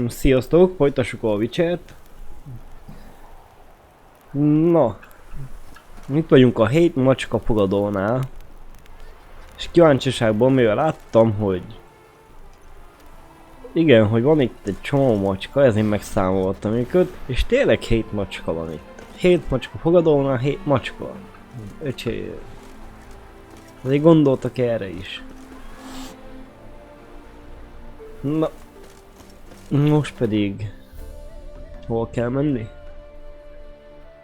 Sziasztok, folytassuk a Witcher-t. Na, itt vagyunk a 7 macska fogadónál. És kíváncsiságból mivel láttam, hogy... Igen, hogy van itt egy csomó macska, ezért megszámoltam őket. És tényleg 7 macska van itt. 7 macska fogadónál, 7 macska. Öcsé... Azért gondoltak erre is. Na... Most pedig... Hol kell menni?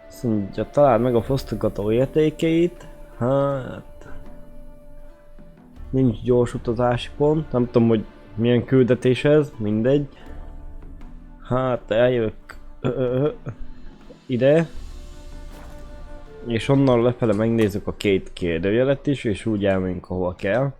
Azt mondja, találd meg a fosztogató értékeit. Hát... Nincs gyors utazási pont, nem tudom, hogy milyen küldetés ez, mindegy. Hát eljövök ide. És onnan lefele megnézzük a két kérdőjelet is, és úgy elmegyünk ahova kell.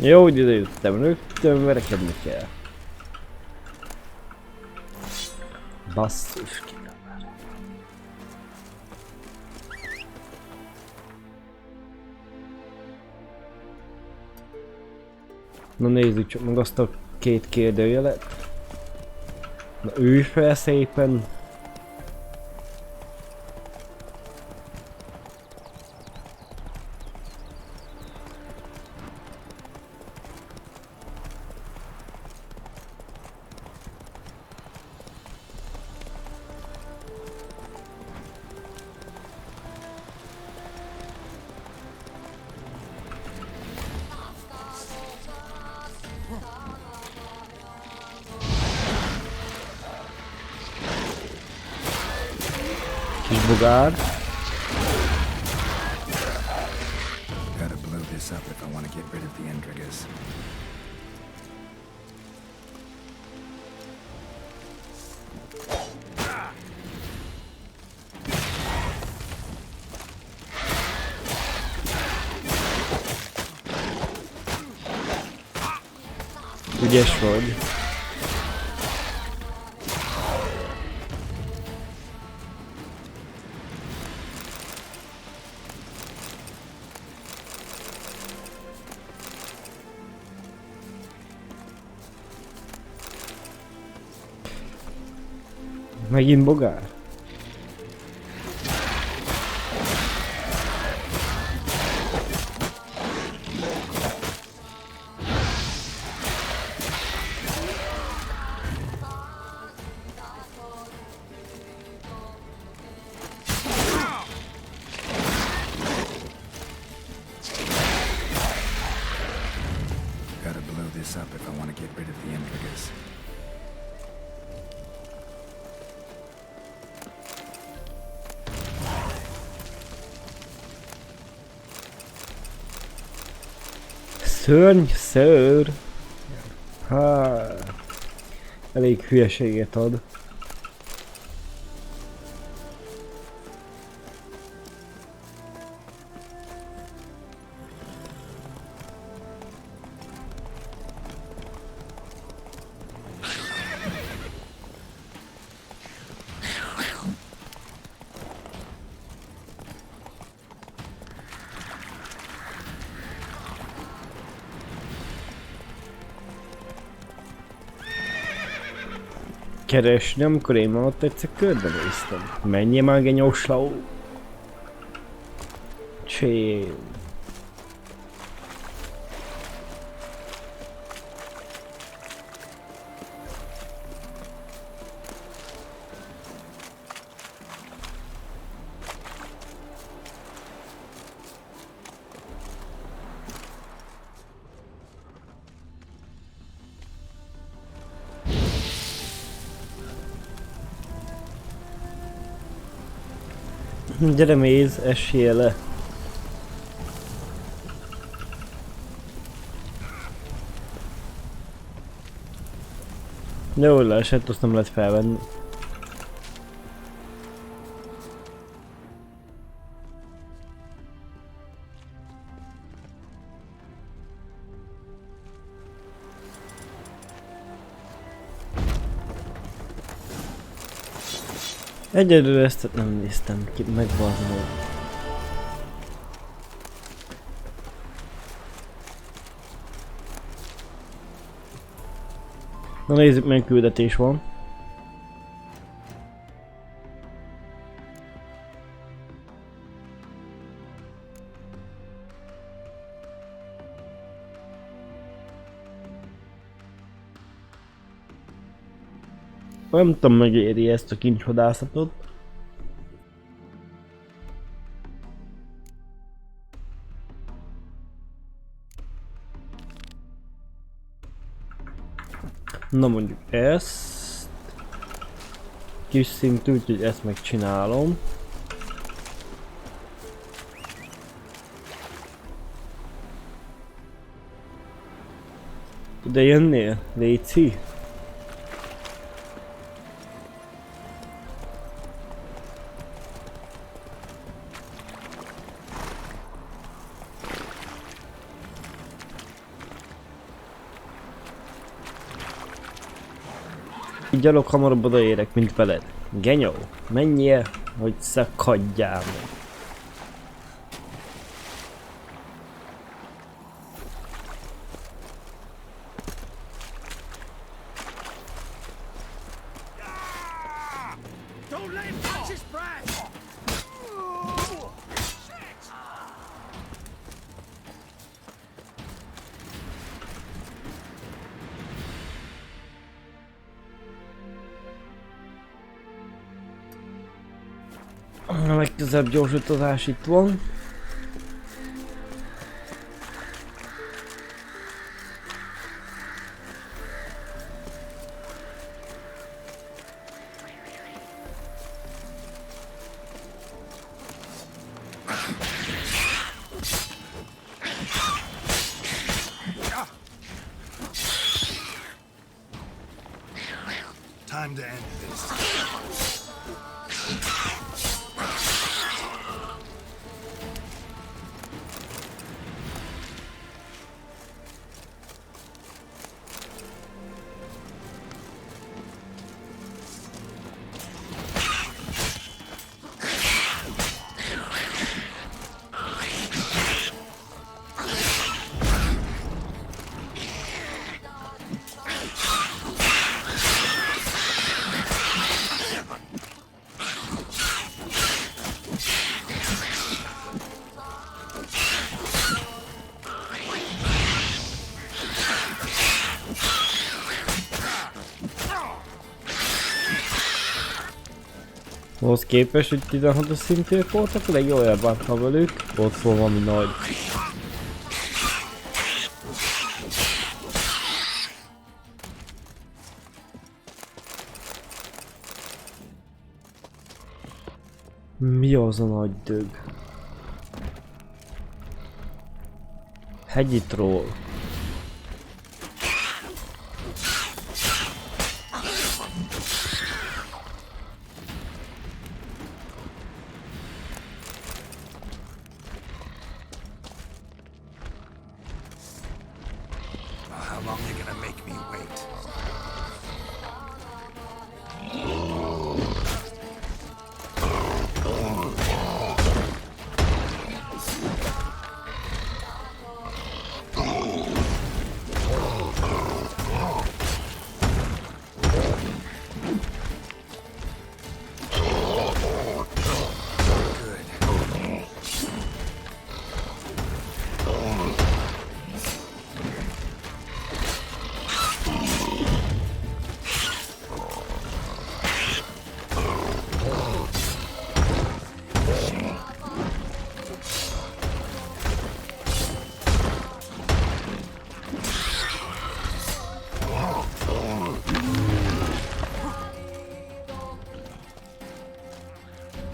Jó, hogy ide jöttem, rögtön verekedni kell. Basszus ki. Na nézzük csak meg azt a két kérdőjelet. Na ülj fel szépen. Kis bogár. Gotta blow this up if I want to get rid of the intrigues. Ügyes vagy. Megint bogár? Gotta blow this up if I want to get rid of the intrigues. Szőr. Hát... Elég hülyeséget ad. Keresni, amikor én már ott egyszer körbenéztem. Menjél már, genyós ló! Csél. Gyere méz, essél le! Jól leesett, azt nem lehet felvenni. Egyedül ezt nem néztem ki, megbazdom. Na nézzük, milyen küldetés van. Nem tudom, megéri ezt a kincshodászatot. Na mondjuk ezt. Kis szintű, úgyhogy ezt megcsinálom. Ide jönnél, Léci? Gyalog hamarabb odaérek, mint veled. Genyó, menjél, hogy szakadjál meg. Don't let him touch his breath! A legközelebb gyorsítozás itt van. Time to end this. Ahhoz képest, hogy 16-os szintűek voltak, a legjobb elbántam velük. Ott van valami nagy. Mi az a nagy dög? Hegyi troll. How long you gonna make me wait?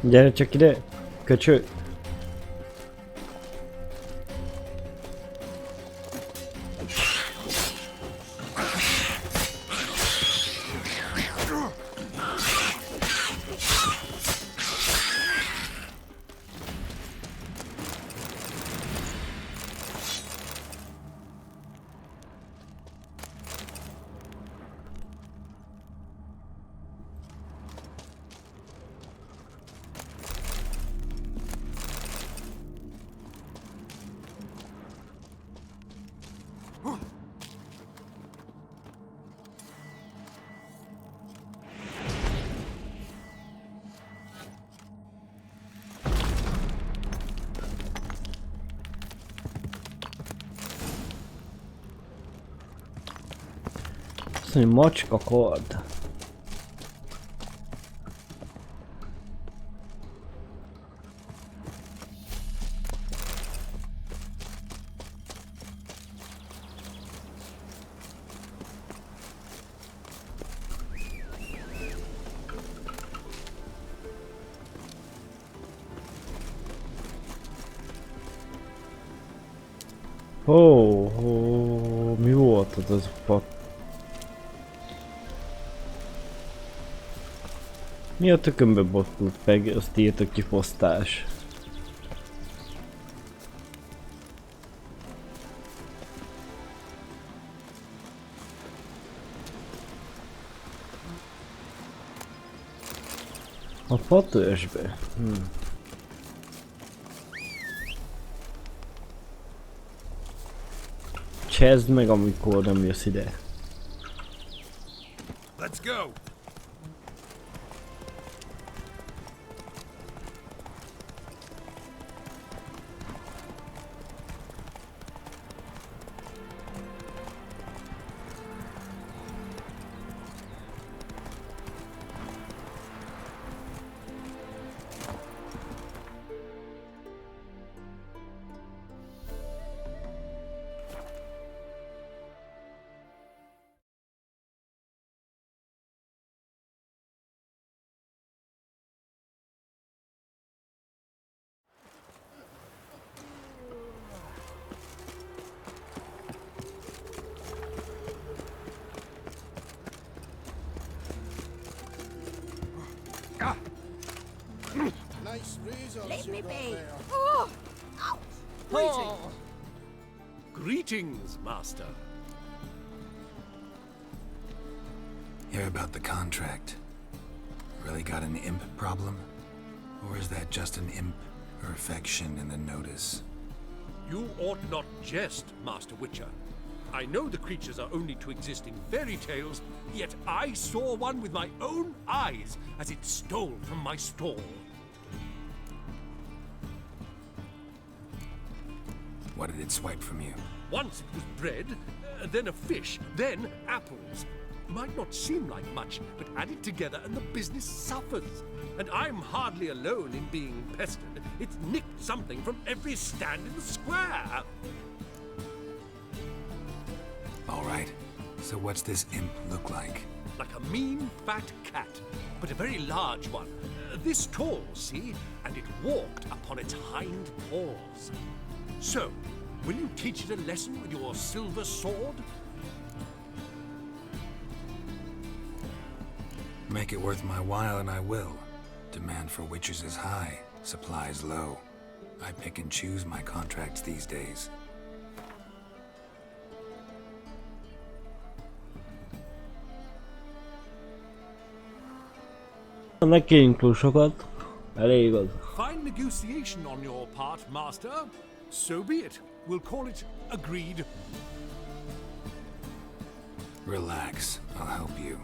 Gyere csak ide, köcső! Azt mondja, macska kord. Mi volt az pat? Mi a tökönbe botlott meg, azt írta ki posztás. A patősbe? Csezd meg, amikor nem jössz ide. Let's go. Leave me be. Oh! Ow! Oh. Greetings, Master. Hear about the contract? Really got an imp problem? Or is that just an imp perfection in the notice? You ought not jest, Master Witcher. I know the creatures are only to exist in fairy tales, yet I saw one with my own eyes as it stole from my stall. What did it swipe from you? Once it was bread, then a fish, then apples. Might not seem like much, but add it together and the business suffers. And I'm hardly alone in being pestered. It's nicked something from every stand in the square. All right. So what's this imp look like? Like a mean, fat cat, but a very large one. This tall, see? And it walked upon its hind paws. So, will you teach it a lesson with your silver sword? Make it worth my while and I will. Demand for witches is high, supplies low. I pick and choose my contracts these days. Ne kérjünk túl sokat. Elég az. Fine negotiation on your part, Master. So be it. We'll call it agreed. Relax, I'll help you.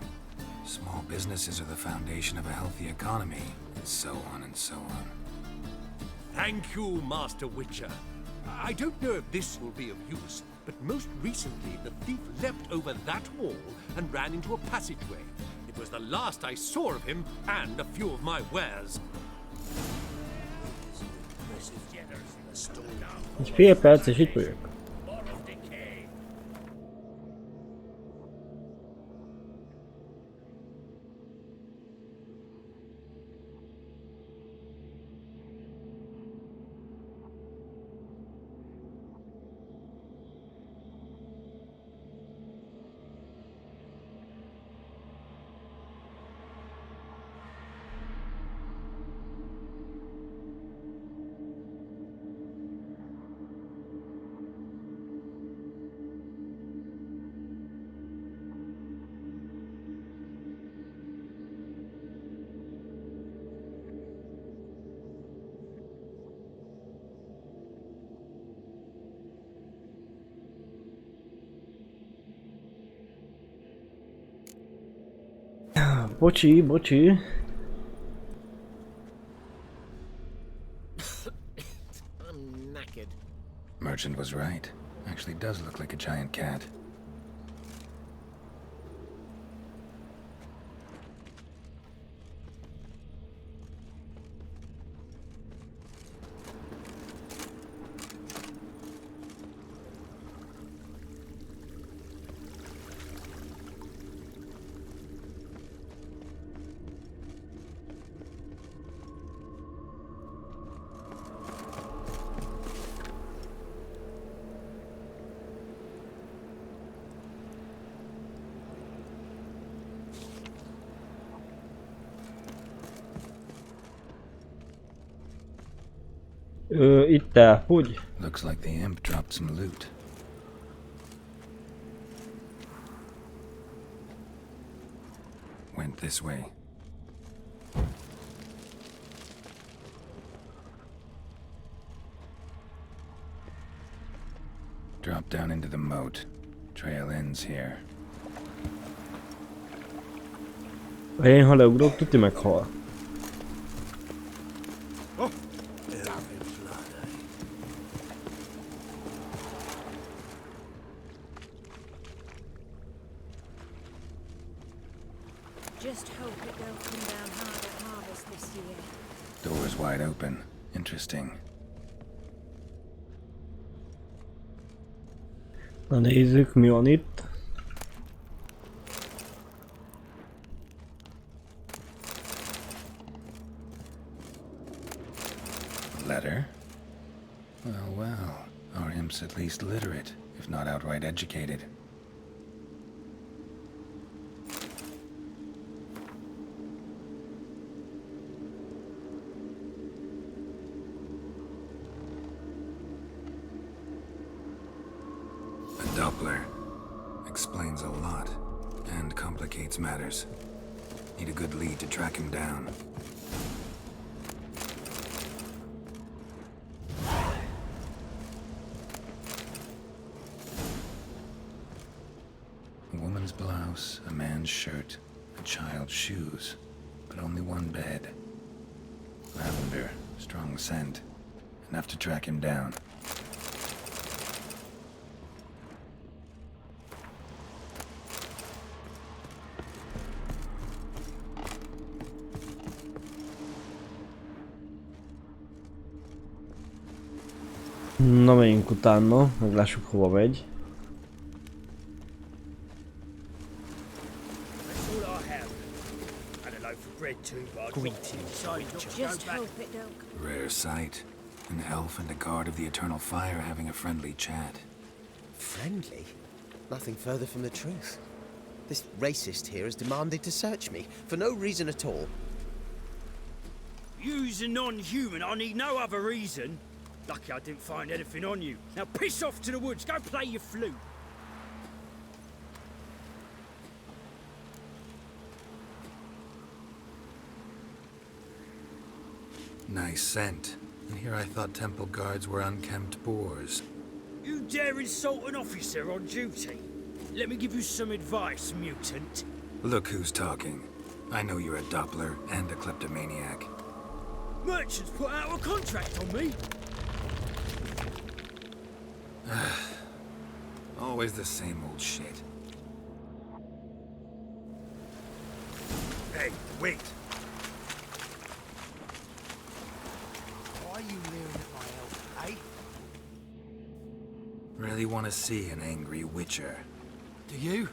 Small businesses are the foundation of a healthy economy, and so on and so on. Thank you, Master Witcher. I don't know if this will be of use, but most recently the thief leapt over that wall and ran into a passageway. It was the last I saw of him and a few of my wares. Egy fél perc és itt vagyok. Bocsi, bocsi. I'm knackered. Merchant was right. Actually does look like a giant cat. Itt elfogy. Looks like the imp dropped some loot. Went this way. Drop down into the moat. Trail ends here. Ha én ha leugrok, tuti meghal. Just hope it don't come down hard at harvest this year. Door's wide open. Interesting. Na nézzük, mi van itt. Letter? Well, well. Our imp's at least literate, if not outright educated. A Doppler. Explains a lot, and complicates matters. Need a good lead to track him down. A woman's blouse, a man's shirt, a child's shoes, but only one bed. Lavender, strong scent, enough to track him down. Na menjünk utána, meglássuk hova megy. That's all I have. And a loaf of bread too, but I'd Just hope it don't. Rare sight. An elf and a guard of the eternal fire having a friendly chat. Friendly? Nothing further from the truth. This racist here has demanded to search me, for no reason at all. You's a non-human, I need no other reason. Lucky I didn't find anything on you. Now piss off to the woods, go play your flute. Nice scent. And here I thought temple guards were unkempt boors. You dare insult an officer on duty? Let me give you some advice, mutant. Look who's talking. I know you're a Doppler and a kleptomaniac. Merchants put out a contract on me. Always the same old shit. Hey, wait. Why are you leering at my elf, eh? Really want to see an angry witcher. Do you?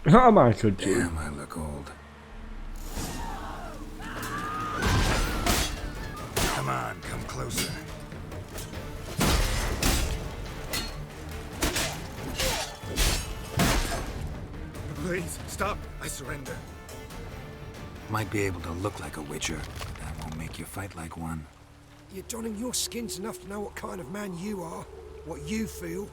Ha már köcsög. Damn, I look old. Come on, come closer. Please, stop. I surrender. Might be able to look like a witcher, but that won't make you fight like one. You're donning your skins enough to know what kind of man you are, what you feel.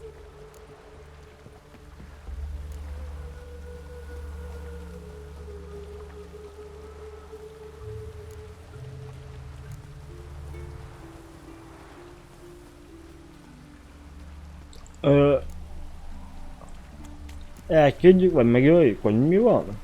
Elkedjük, vagy megöljük, vagy mi van?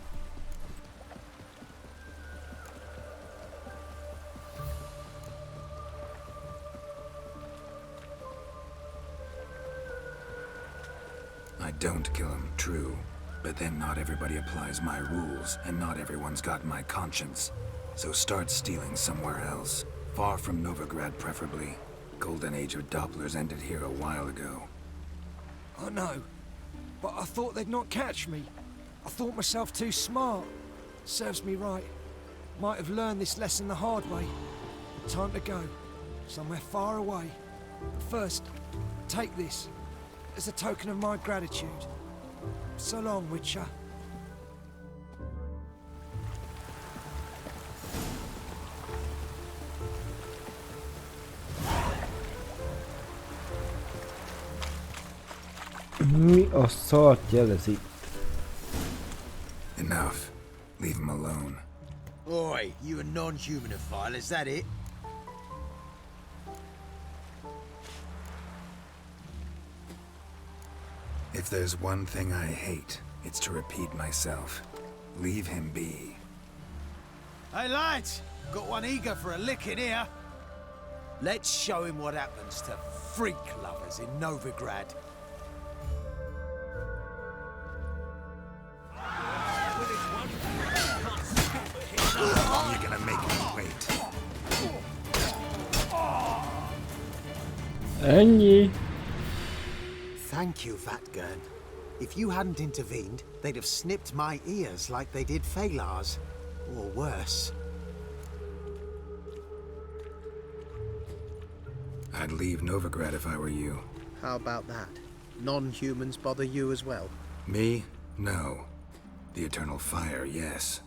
I don't kill him, true. But then not everybody applies my rules, and not everyone's got my conscience. So start stealing somewhere else. Far from Novigrad, preferably. Golden age of Dopplers ended here a while ago. I know, but I thought they'd not catch me. I thought myself too smart. Serves me right. Might have learned this lesson the hard way. Time to go. Somewhere far away. But first, take this. As a token of my gratitude. So long, Witcher. Mi a szart jelez itt? Enough. Leave him alone. Oi, you a non-humanophile, is that it? If there's one thing I hate, it's to repeat myself. Leave him be. Hey lads, got one eager for a lick in here. Let's show him what happens to freak lovers in Novigrad. You're gonna make me wait. Ennyi. Thank you, Vatgern. If you hadn't intervened, they'd have snipped my ears like they did Phalar's. Or worse. I'd leave Novigrad if I were you. How about that? Non-humans bother you as well? Me? No. The Eternal Fire, yes.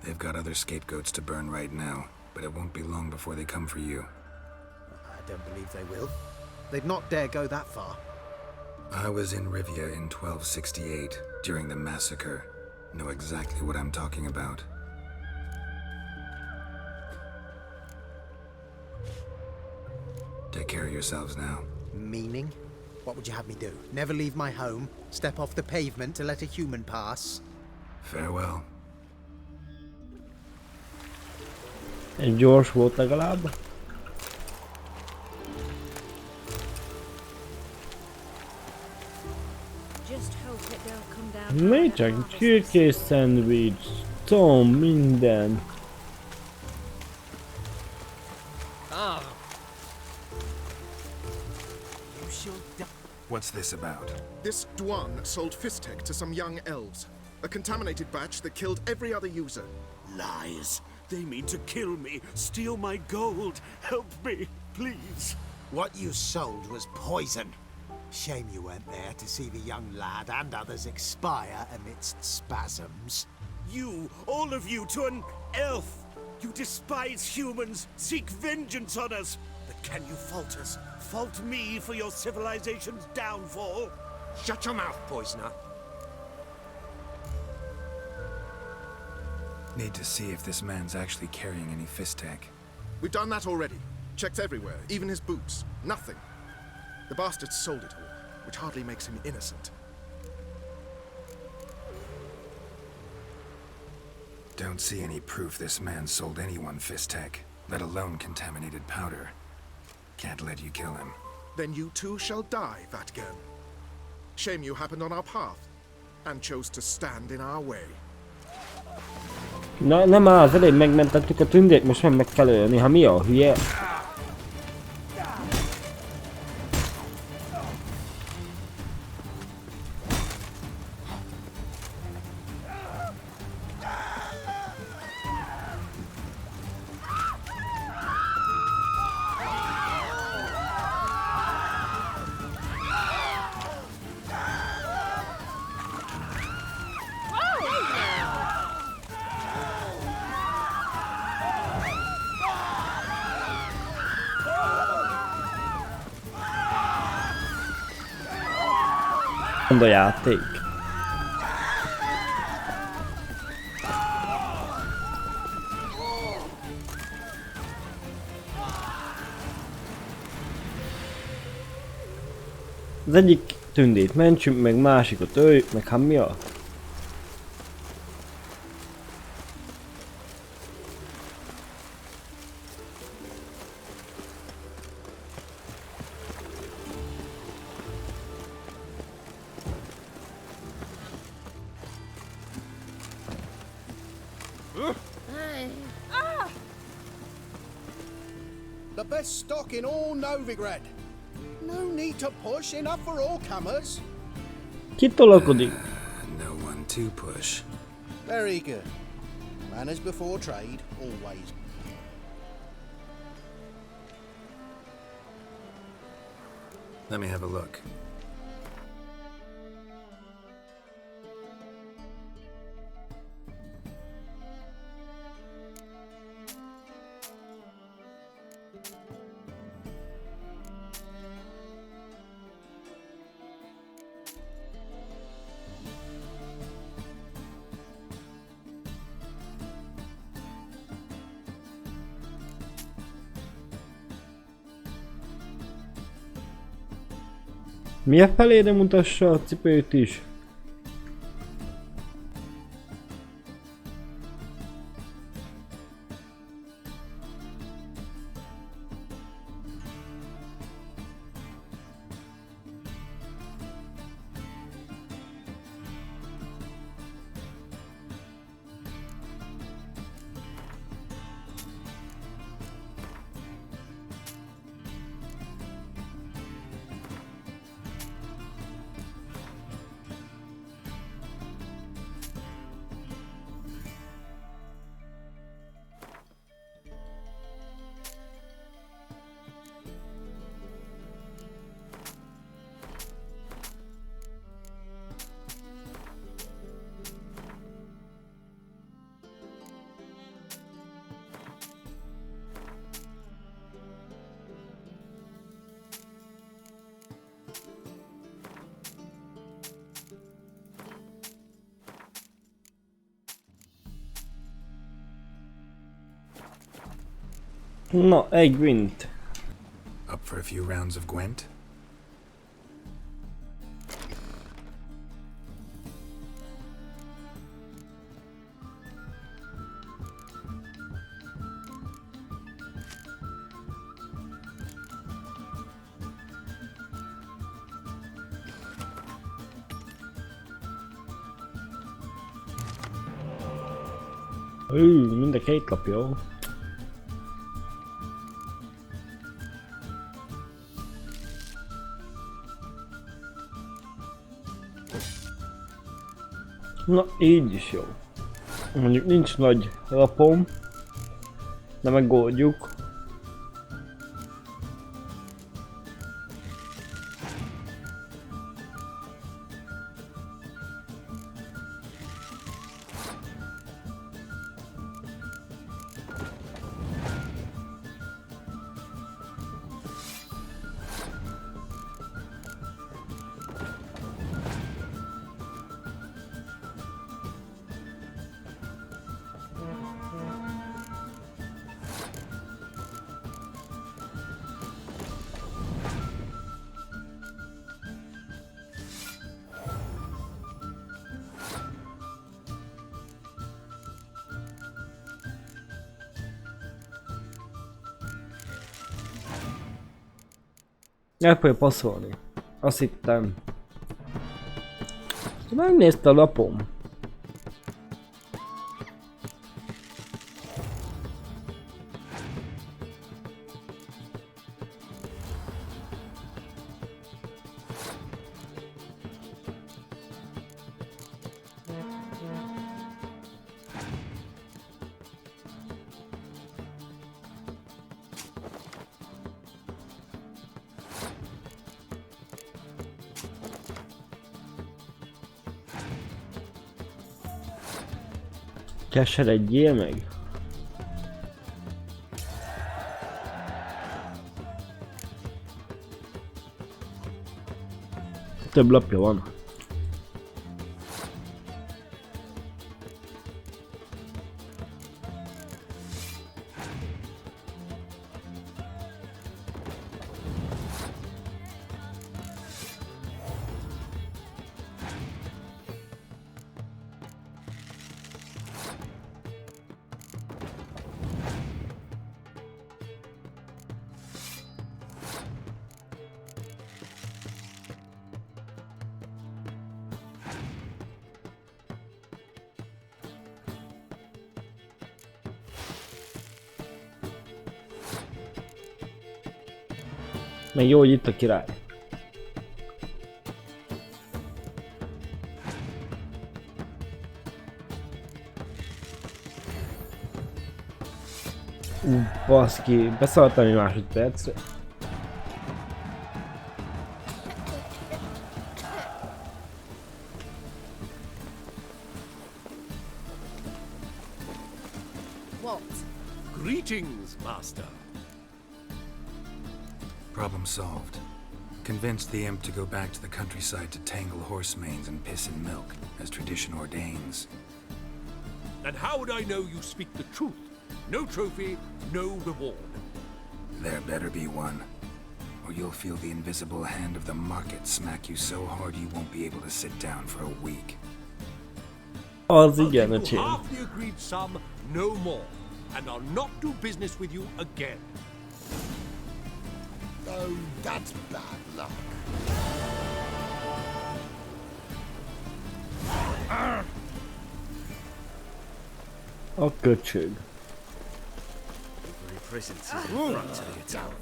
They've got other scapegoats to burn right now, but it won't be long before they come for you. I don't believe they will. They'd not dare go that far. I was in Rivia in 1268, during the massacre. Know exactly what I'm talking about. Take care of yourselves now. Meaning? What would you have me do? Never leave my home? Step off the pavement to let a human pass? Farewell. Egy gyors volt legalább. Just hope it don't come down Mi hard at csak harvest csirkés szendvics, tom, minden. What's this about? This Dwan sold Fistek to some young elves. A contaminated batch that killed every other user. Lies. They mean to kill me, steal my gold. Help me, please. What you sold was poison. Shame you weren't there to see the young lad and others expire amidst spasms. You, all of you, to an elf. You despise humans, seek vengeance on us. But can you fault us? Fault me for your civilization's downfall? Shut your mouth, poisoner. Need to see if this man's actually carrying any Fistek. We've done that already. Checked everywhere, even his boots. Nothing. The bastard sold it all, which hardly makes him innocent. Don't see any proof this man sold anyone Fistek, let alone contaminated powder. Can't let you kill him. Then you too shall die, Vatgern. Shame you happened on our path, and chose to stand in our way. Na nem áll, az elég megmentettük a tündét, most meg kell ölni, ha mi a hülye? A játék. Az egyik tündét mentsünk, meg másikot öljük, meg hát mi a? The best stock in all Novigrad. No need to push, enough for all comers. Ki tolakodik? No one to push. Very good. Manners before trade, always. Let me have a look. Milyen felére mutassa a cipőt is? Na, egy Gwent. Up for a few rounds of Gwent? Mind a két lap jó. Na, így is jó. Mondjuk nincs nagy lapom, de megoldjuk. El fogja passzolni. Azt hittem. Megnézte a lapom. Keseredjél meg! Több lapja van. Meg jó, hogy itt a király. Baszki, beszaltam egy másodpercre. What? Greetings, Master. Problem solved. Convinced the imp to go back to the countryside to tangle horse manes and piss in milk, as tradition ordains. Then how would I know you speak the truth? No trophy, no reward. There better be one. or you'll feel the invisible hand of the market smack you so hard you won't be able to sit down for a week. Az I'll igen, give you öcsém. half the agreed sum, no more, and I'll not do business with you again. Oh, that's bad luck. A köcsög. Every presence is in front of the attack.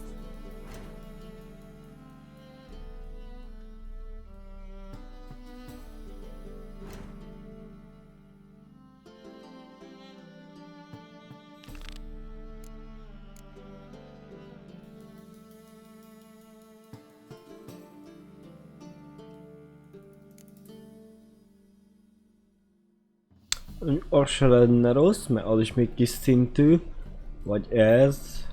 Az se lenne rossz, mert az is még kis szintű. Vagy ez.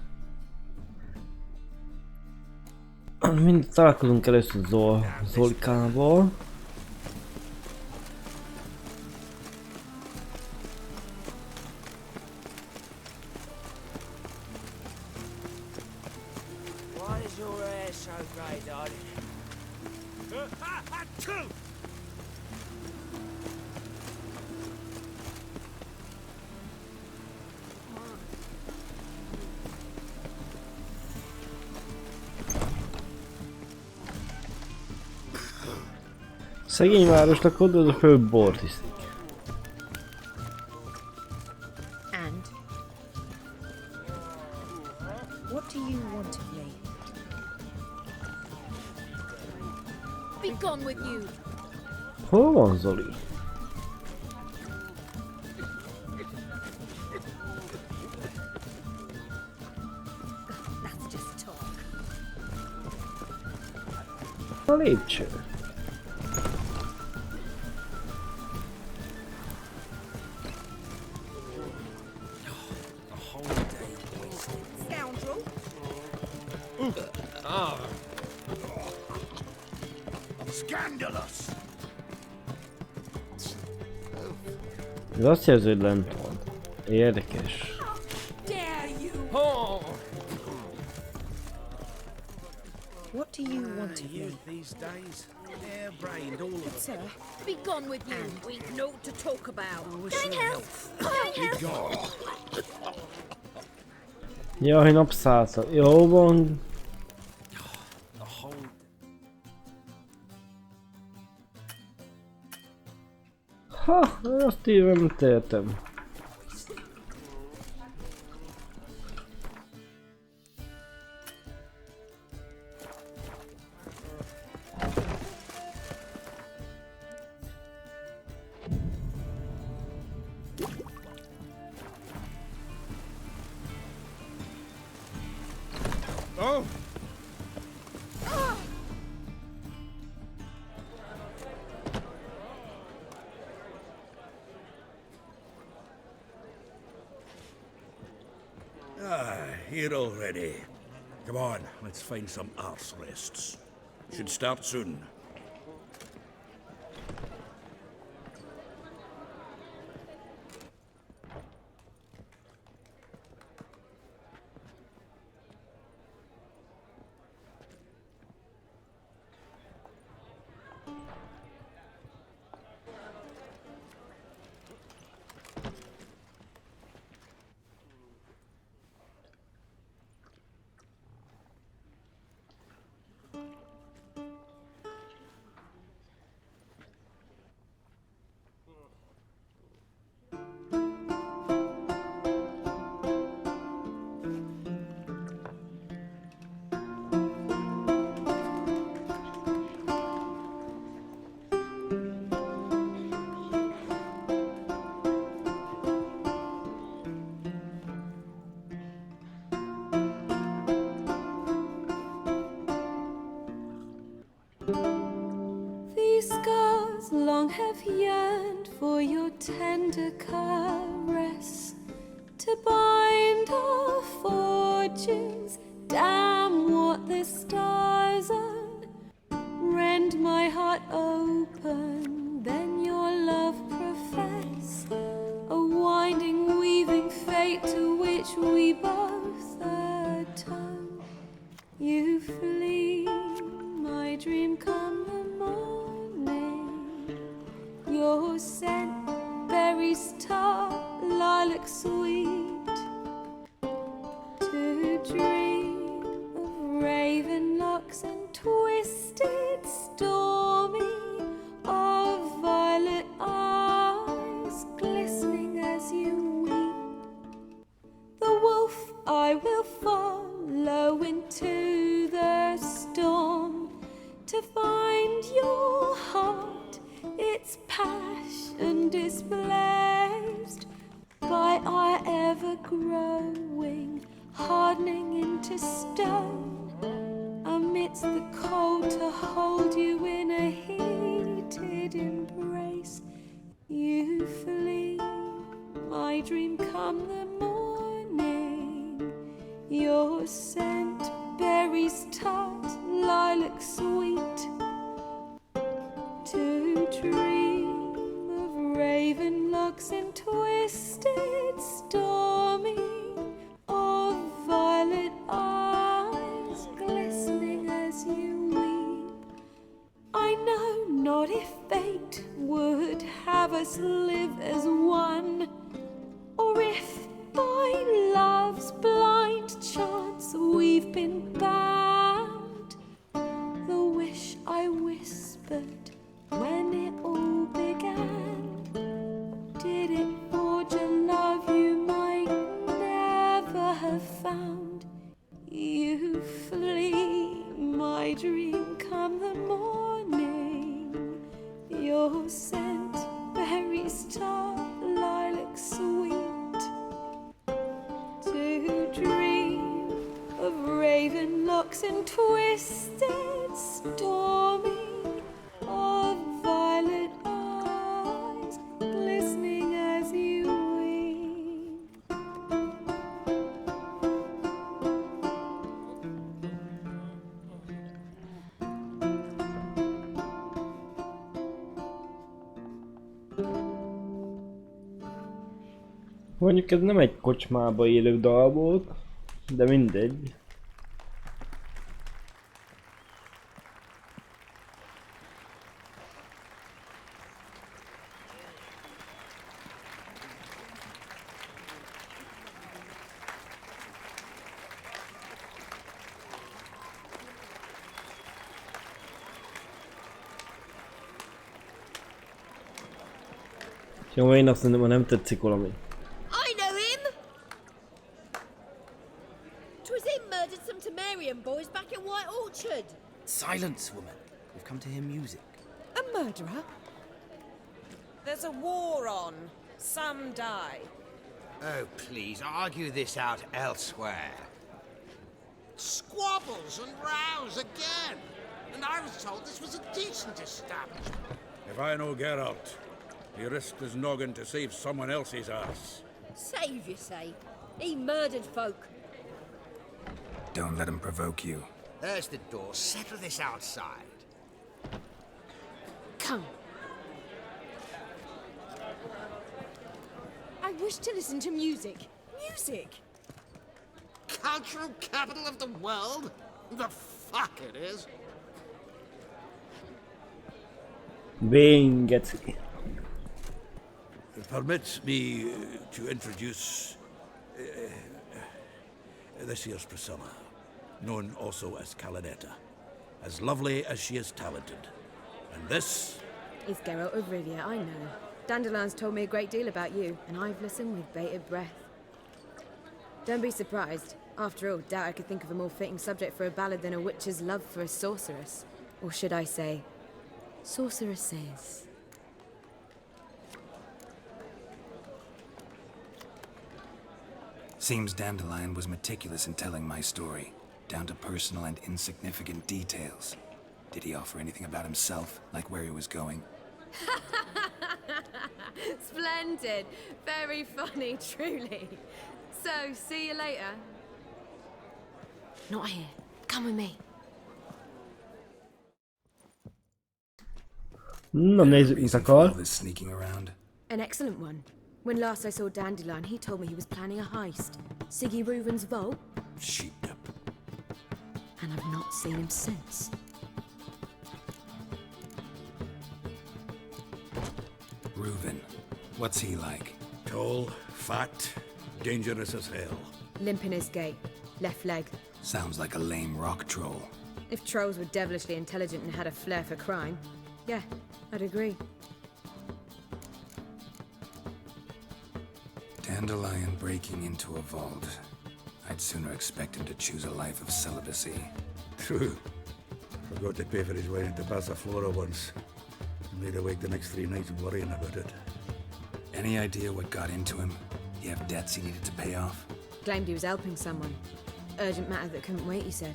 Mindig találkozunk először Zolikával. Why is your hair so grey, darling? Szegény városlakó, de az a fő bort iszik. And? What do you want of me? Be gone with you! Hol van Zoli? That's just talk. A lépcső. Scoundrel! Scandalous! Ez azt jelzi, hogy lent van. Érdekes. Dare you! Oh! What do you want of me? These days, hair-brained, all of them. Sir, be gone with you! And we've naught to talk about. Going help! Going help! Jaj, napszállt. Jó van. Ha, azt így nem értem. Oh! Here already. Come on, let's find some arse rests. Should start soon. These scars long have yearned for your tender caress, to bind our fortunes. Damn what the stars are. Rend my heart open, then your love profess, a winding, weaving fate to which we both atone. You flee find your heart, its passion displaced by our ever-growing, hardening into stone, amidst the cold to hold you in a heated embrace. You flee, my dream come the morning, your scent berries tart, lilac sweet, to dream of raven locks and twisted stormy, of violet eyes glistening as you weep. I know not if fate would have us live as one, or if by love's blind chance we've been bound. The wish I whispered when it all began, did it forge a love you might never have found? You flee, my dream come the morning, your scent berries tart, lilac sweet, to dream of raven locks and twisted stormy, of violet eyes glistening as you weep. Mondjuk ez nem egy kocsmába élő dal volt, de mindegy. Jó, én azt mondom, ha nem tetszik valami. I know him! 'Twas him murdered some Temerian boys back at White Orchard. Silence, woman. We've come to hear music. A murderer? There's a war on. Some die. Oh, please, argue this out elsewhere. Squabbles and rows again! And I was told this was a decent establishment. If I know Geralt, he risked his noggin to save someone else's ass. Save, you say? He murdered folk. Don't let him provoke you. There's the door. Settle this outside. Come. I wish to listen to music. Music! Cultural capital of the world? The fuck it is. Bing gets it. Permit me to introduce this year's Priscilla, known also as Calinetta, as lovely as she is talented. And this is Geralt of Rivia, I know. Dandelion's told me a great deal about you, and I've listened with bated breath. Don't be surprised. After all, doubt I could think of a more fitting subject for a ballad than a witch's love for a sorceress. Or should I say, sorceresses. Seems Dandelion was meticulous in telling my story, down to personal and insignificant details. Did he offer anything about himself, like where he was going? Splendid. Very funny, truly. So, see you later. Not here. Come with me. Na nézzük, mit akar. Sneaking around. An excellent one. When last I saw Dandelion, he told me he was planning a heist. Siggy Reuven's vault. Sheeped up. And I've not seen him since. Reuven. What's he like? Tall, fat, dangerous as hell. Limp in his gait. Left leg. Sounds like a lame rock troll. If trolls were devilishly intelligent and had a flair for crime, yeah, I'd agree. Dandelion breaking into a vault. I'd sooner expect him to choose a life of celibacy. True. Forgot to pay for his way into Passaflora once. Made awake the next 3 nights worrying about it. Any idea what got into him? He have debts he needed to pay off? Claimed he was helping someone. Urgent matter that couldn't wait, he said.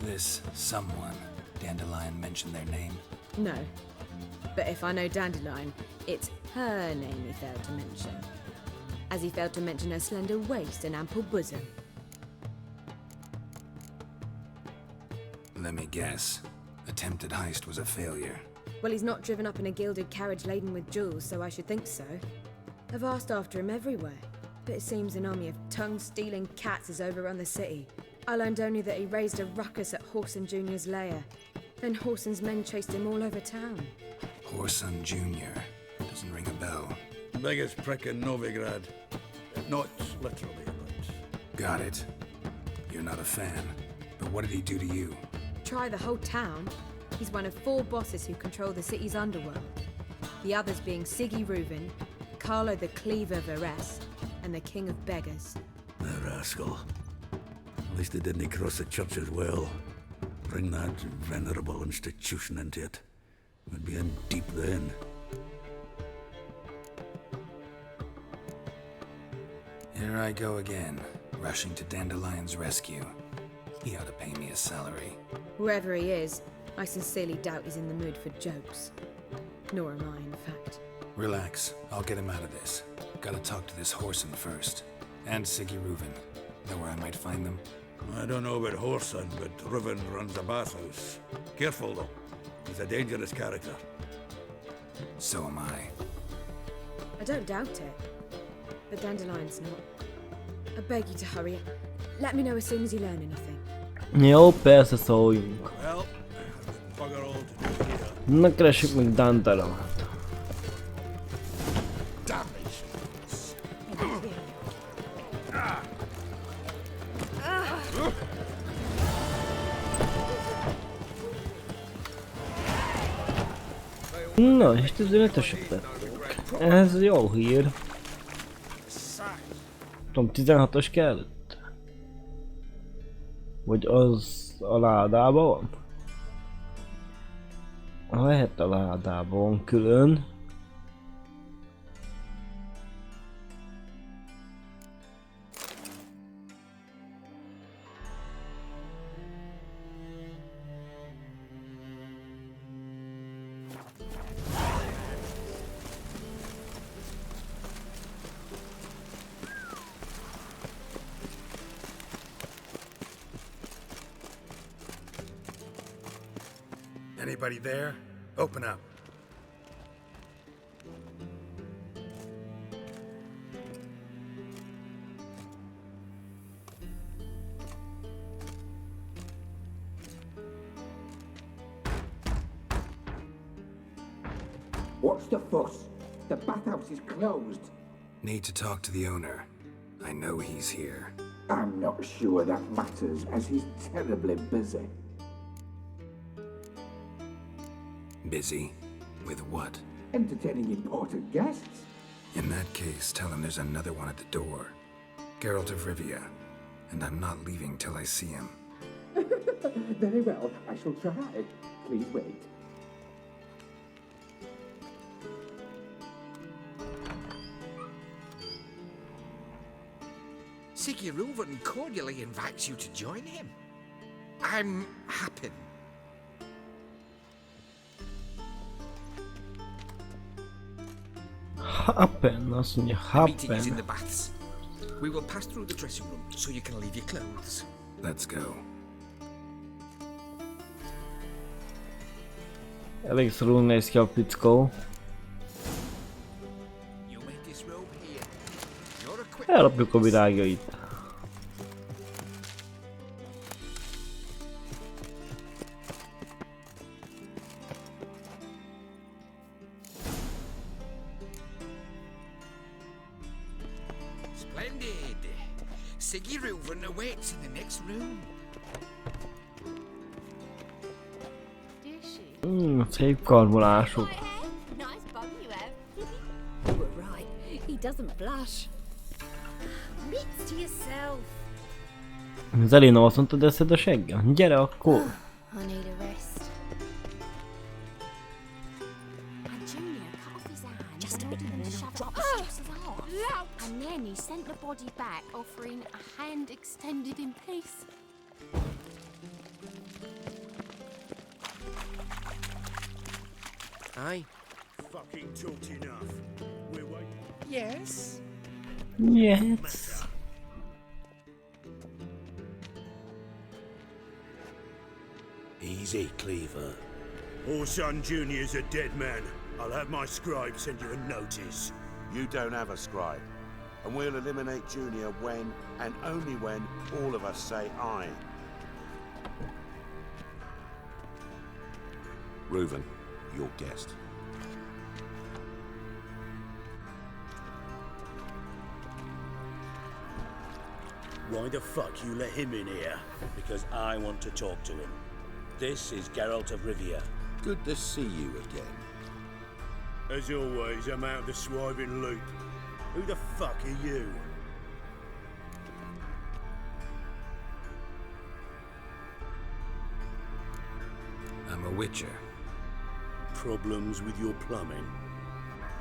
This someone, Dandelion mentioned their name? No. But if I know Dandelion, it's her name he failed to mention. As he failed to mention her slender waist and ample bosom. Let me guess. Attempted heist was a failure. Well, he's not driven up in a gilded carriage laden with jewels, so I should think so. I've asked after him everywhere, but it seems an army of tongue-stealing cats has overrun the city. I learned only that he raised a ruckus at Horson Jr.'s lair. Then Horson's men chased him all over town. Horson Jr. Doesn't ring a bell. Biggest prick in Novigrad. Not literally, but... Got it. You're not a fan. But what did he do to you? Try the whole town. He's one of 4 bosses who control the city's underworld. The others being Siggy Reuven, Carlo the Cleaver Varese, and the King of Beggars. The rascal. At least he didn't cross the church as well. Bring that venerable institution into it. We'd be in deep then. Here I go again, rushing to Dandelion's rescue. He ought to pay me a salary. Wherever he is, I sincerely doubt he's in the mood for jokes. Nor am I, in fact. Relax, I'll get him out of this. Gotta talk to this Horson first. And Siggy Reuven. Know where I might find them? I don't know about Horson, but Reuven runs a bathhouse. Careful, though. He's a dangerous character. So am I. I don't doubt it. But Dandelion's not. I beg you to hurry it. Let me know as soon as you learn anything. Jó, persze szóljunk. Well, bugger all to do here. Na, keressük meg Dandeliont. Na, és 15-ösök lettünk. Ez jó hír. Tudom, 16-os kellett? Vagy az a ládában van? Lehet a ládában van külön. Anybody there? Open up. What's the fuss? The bathhouse is closed. Need to talk to the owner. I know he's here. I'm not sure that matters, as he's terribly busy. Busy? With what? Entertaining important guests. In that case, tell him there's another one at the door. Geralt of Rivia. And I'm not leaving till I see him. Very well, I shall try. Please wait. Siggy Reuven cordially invites you to join him. I'm happy. Happen, azt mondja, Meeting is in the happen. baths. We will pass through the dressing room so you can leave your clothes. Let's go. Elég szorul néz ki a fickó. Ellopjuk a virágait. Splendid. Siggy Reuven awaits in the next room. Szép karbolások. Nice bum you have. You were right. He doesn't blush. Mix to yourself. Az Elina azt mondta, de eszed a seggem. Gyere akkor! I need a rest. And Junior cut off his hand and ordered them to shove it up the Strauss's arse. And then he sent the body back, offering a hand extended in peace. Aye. Fucking talked enough. We're waiting. Yes? Yes. Easy, Cleaver. Orson Jr.'s a dead man. I'll have my scribe send you a notice. You don't have a scribe. And we'll eliminate Junior when, and only when, all of us say aye. Reuven, your guest. Why the fuck you let him in here? Because I want to talk to him. This is Geralt of Rivia. Good to see you again. As always, I'm out the swiving loop. Who the fuck are you? I'm a witcher. Problems with your plumbing?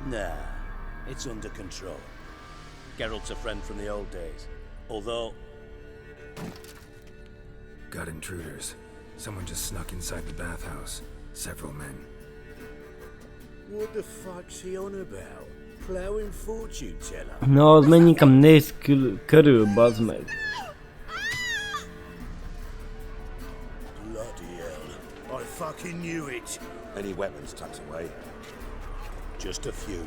Nah, it's under control. Geralt's a friend from the old days. Although... Got intruders. Someone just snuck inside the bathhouse. Several men. What the fuck's he on about? Plowing fortune teller? Na, az menj inkább nézz körül, bazd meg. Bloody hell. I fucking knew it. Any weapons tucked away? Just a few.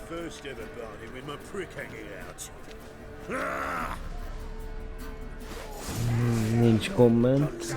First ever bargain with my prick hanging out. Ah! Nincs komment.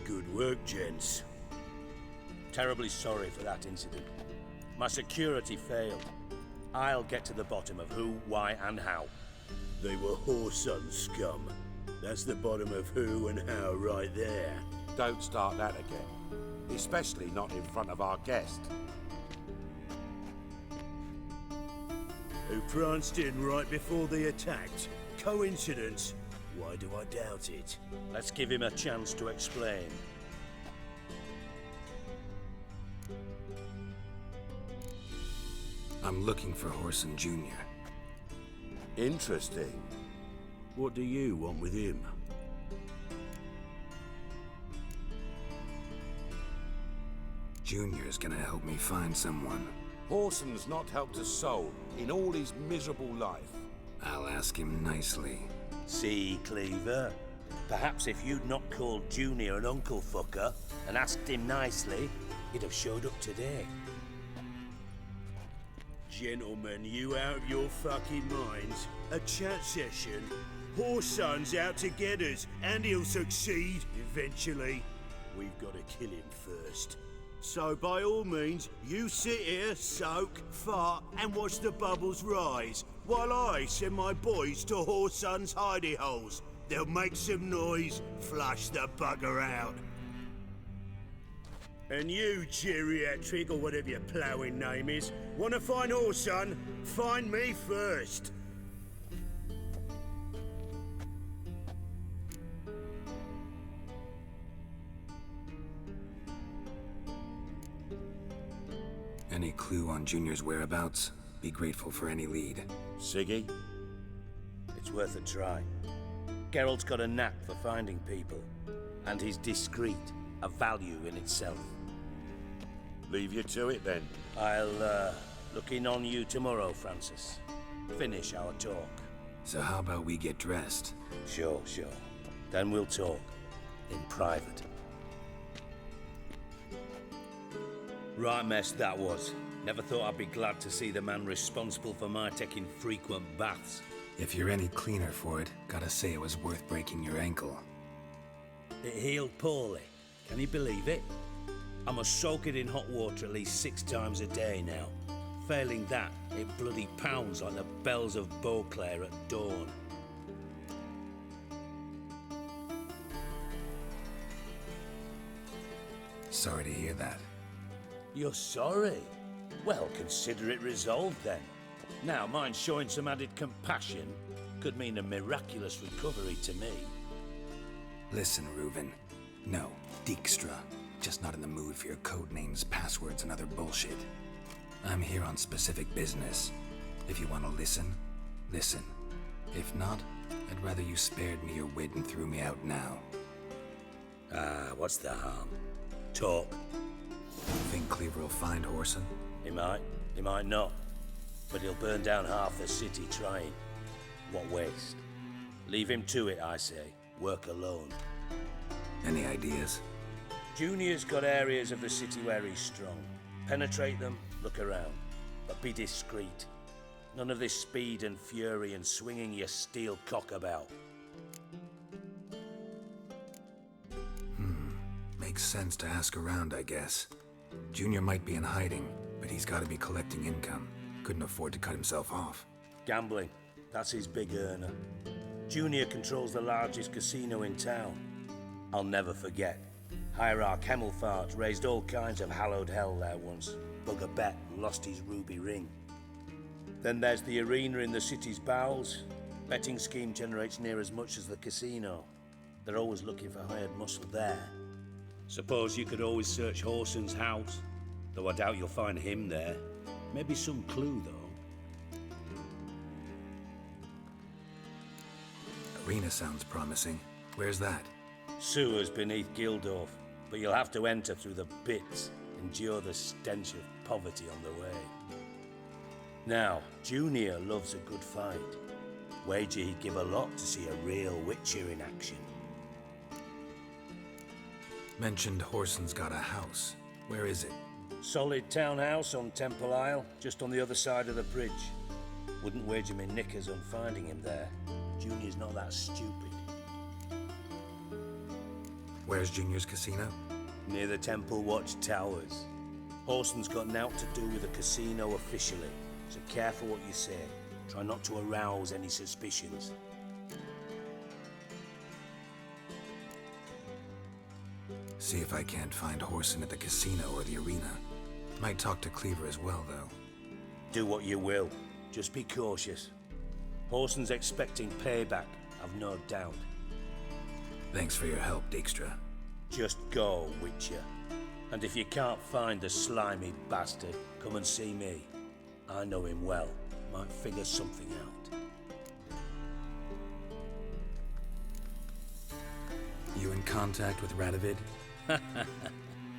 Good work, gents. Terribly sorry for that incident. My security failed. I'll get to the bottom of who, why, and how. They were whoreson scum. That's the bottom of who and how right there. Don't start that again. Especially not in front of our guest. Who pranced in right before they attacked. Coincidence? Why do I doubt it? Let's give him a chance to explain. I'm looking for Whoreson Jr. Interesting. What do you want with him? Junior's gonna help me find someone. Whoreson's not helped a soul in all his miserable life. I'll ask him nicely. See, Cleaver? Perhaps if you'd not called Junior an uncle fucker and asked him nicely, he'd have showed up today. Gentlemen, you out of your fucking minds? A chat session? Whoreson's out to get us, and he'll succeed eventually. We've got to kill him first. So by all means, you sit here, soak, fart, and watch the bubbles rise, while I send my boys to Whoreson's hidey holes. They'll make some noise, flush the bugger out. And you, geriatric, or whatever your ploughing name is, want to find Whoreson? Find me first. Any clue on Junior's whereabouts? Be grateful for any lead. Siggy? It's worth a try. Geralt's got a knack for finding people. And he's discreet, a value in itself. Leave you to it then. I'll, look in on you tomorrow, Francis. Finish our talk. So how about we get dressed? Sure. Then we'll talk. In private. Right mess that was. Never thought I'd be glad to see the man responsible for my taking frequent baths. If you're any cleaner for it, gotta say it was worth breaking your ankle. It healed poorly. Can you believe it? I must soak it in hot water at least 6 times a day now. Failing that, it bloody pounds like the bells of Beauclair at dawn. Sorry to hear that. You're sorry? Well, consider it resolved then. Now, mind showing some added compassion could mean a miraculous recovery to me. Listen, Reuven. No, Dijkstra. Just not in the mood for your code names, passwords, and other bullshit. I'm here on specific business. If you want to listen, listen. If not, I'd rather you spared me your wit and threw me out now. What's the harm? Talk. Think Cleaver will find Whoreson? He might not. But he'll burn down half the city trying. What waste? Leave him to it, I say. Work alone. Any ideas? Junior's got areas of the city where he's strong. Penetrate them, look around. But be discreet. None of this speed and fury and swinging your steel cock about. Makes sense to ask around, I guess. Junior might be in hiding, but he's got to be collecting income. Couldn't afford to cut himself off. Gambling. That's his big earner. Junior controls the largest casino in town. I'll never forget. Hierarch Hemmelfart raised all kinds of hallowed hell there once. Bug a bet and lost his ruby ring. Then there's the arena in the city's bowels. Betting scheme generates near as much as the casino. They're always looking for hired muscle there. Suppose you could always search Whoreson's house, though I doubt you'll find him there. Maybe some clue, though. Arena sounds promising. Where's that? Sewers beneath Gildorf, but you'll have to enter through the bits, endure the stench of poverty on the way. Now, Junior loves a good fight. Wager he'd give a lot to see a real Witcher in action. Mentioned Whoreson's got a house. Where is it? Solid townhouse on Temple Isle, just on the other side of the bridge. Wouldn't wager me knickers on finding him there. Junior's not that stupid. Where's Junior's casino? Near the Temple Watch Towers. Whoreson's got nought to do with the casino officially, so careful what you say. Try not to arouse any suspicions. See if I can't find Whoreson at the casino or the arena. Might talk to Cleaver as well, though. Do what you will. Just be cautious. Whoreson's expecting payback, I've no doubt. Thanks for your help, Dijkstra. Just go, Witcher. And if you can't find the slimy bastard, come and see me. I know him well. Might figure something out. You in contact with Radovid?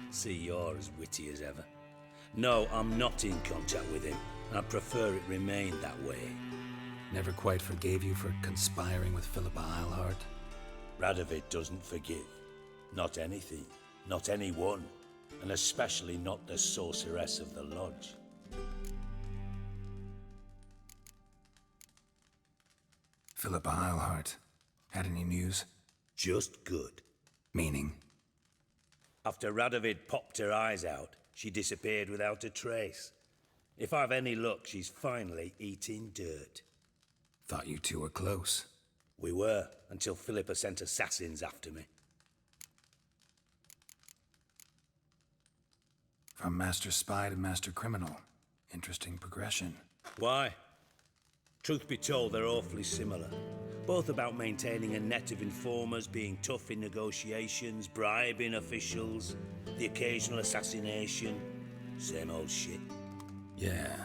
See, you're as witty as ever. No, I'm not in contact with him. I prefer it remain that way. Never quite forgave you for conspiring with Philippa Eilhart? Radovid doesn't forgive. Not anything. Not anyone. And especially not the sorceress of the lodge. Philippa Eilhart. Had any news? Just good. Meaning? After Radovid popped her eyes out, she disappeared without a trace. If I've any luck, she's finally eating dirt. Thought you two were close. We were, until Philippa sent assassins after me. From master spy to master criminal. Interesting progression. Why? Truth be told, they're awfully similar. Both about maintaining a net of informers, being tough in negotiations, bribing officials, the occasional assassination. Same old shit. Yeah,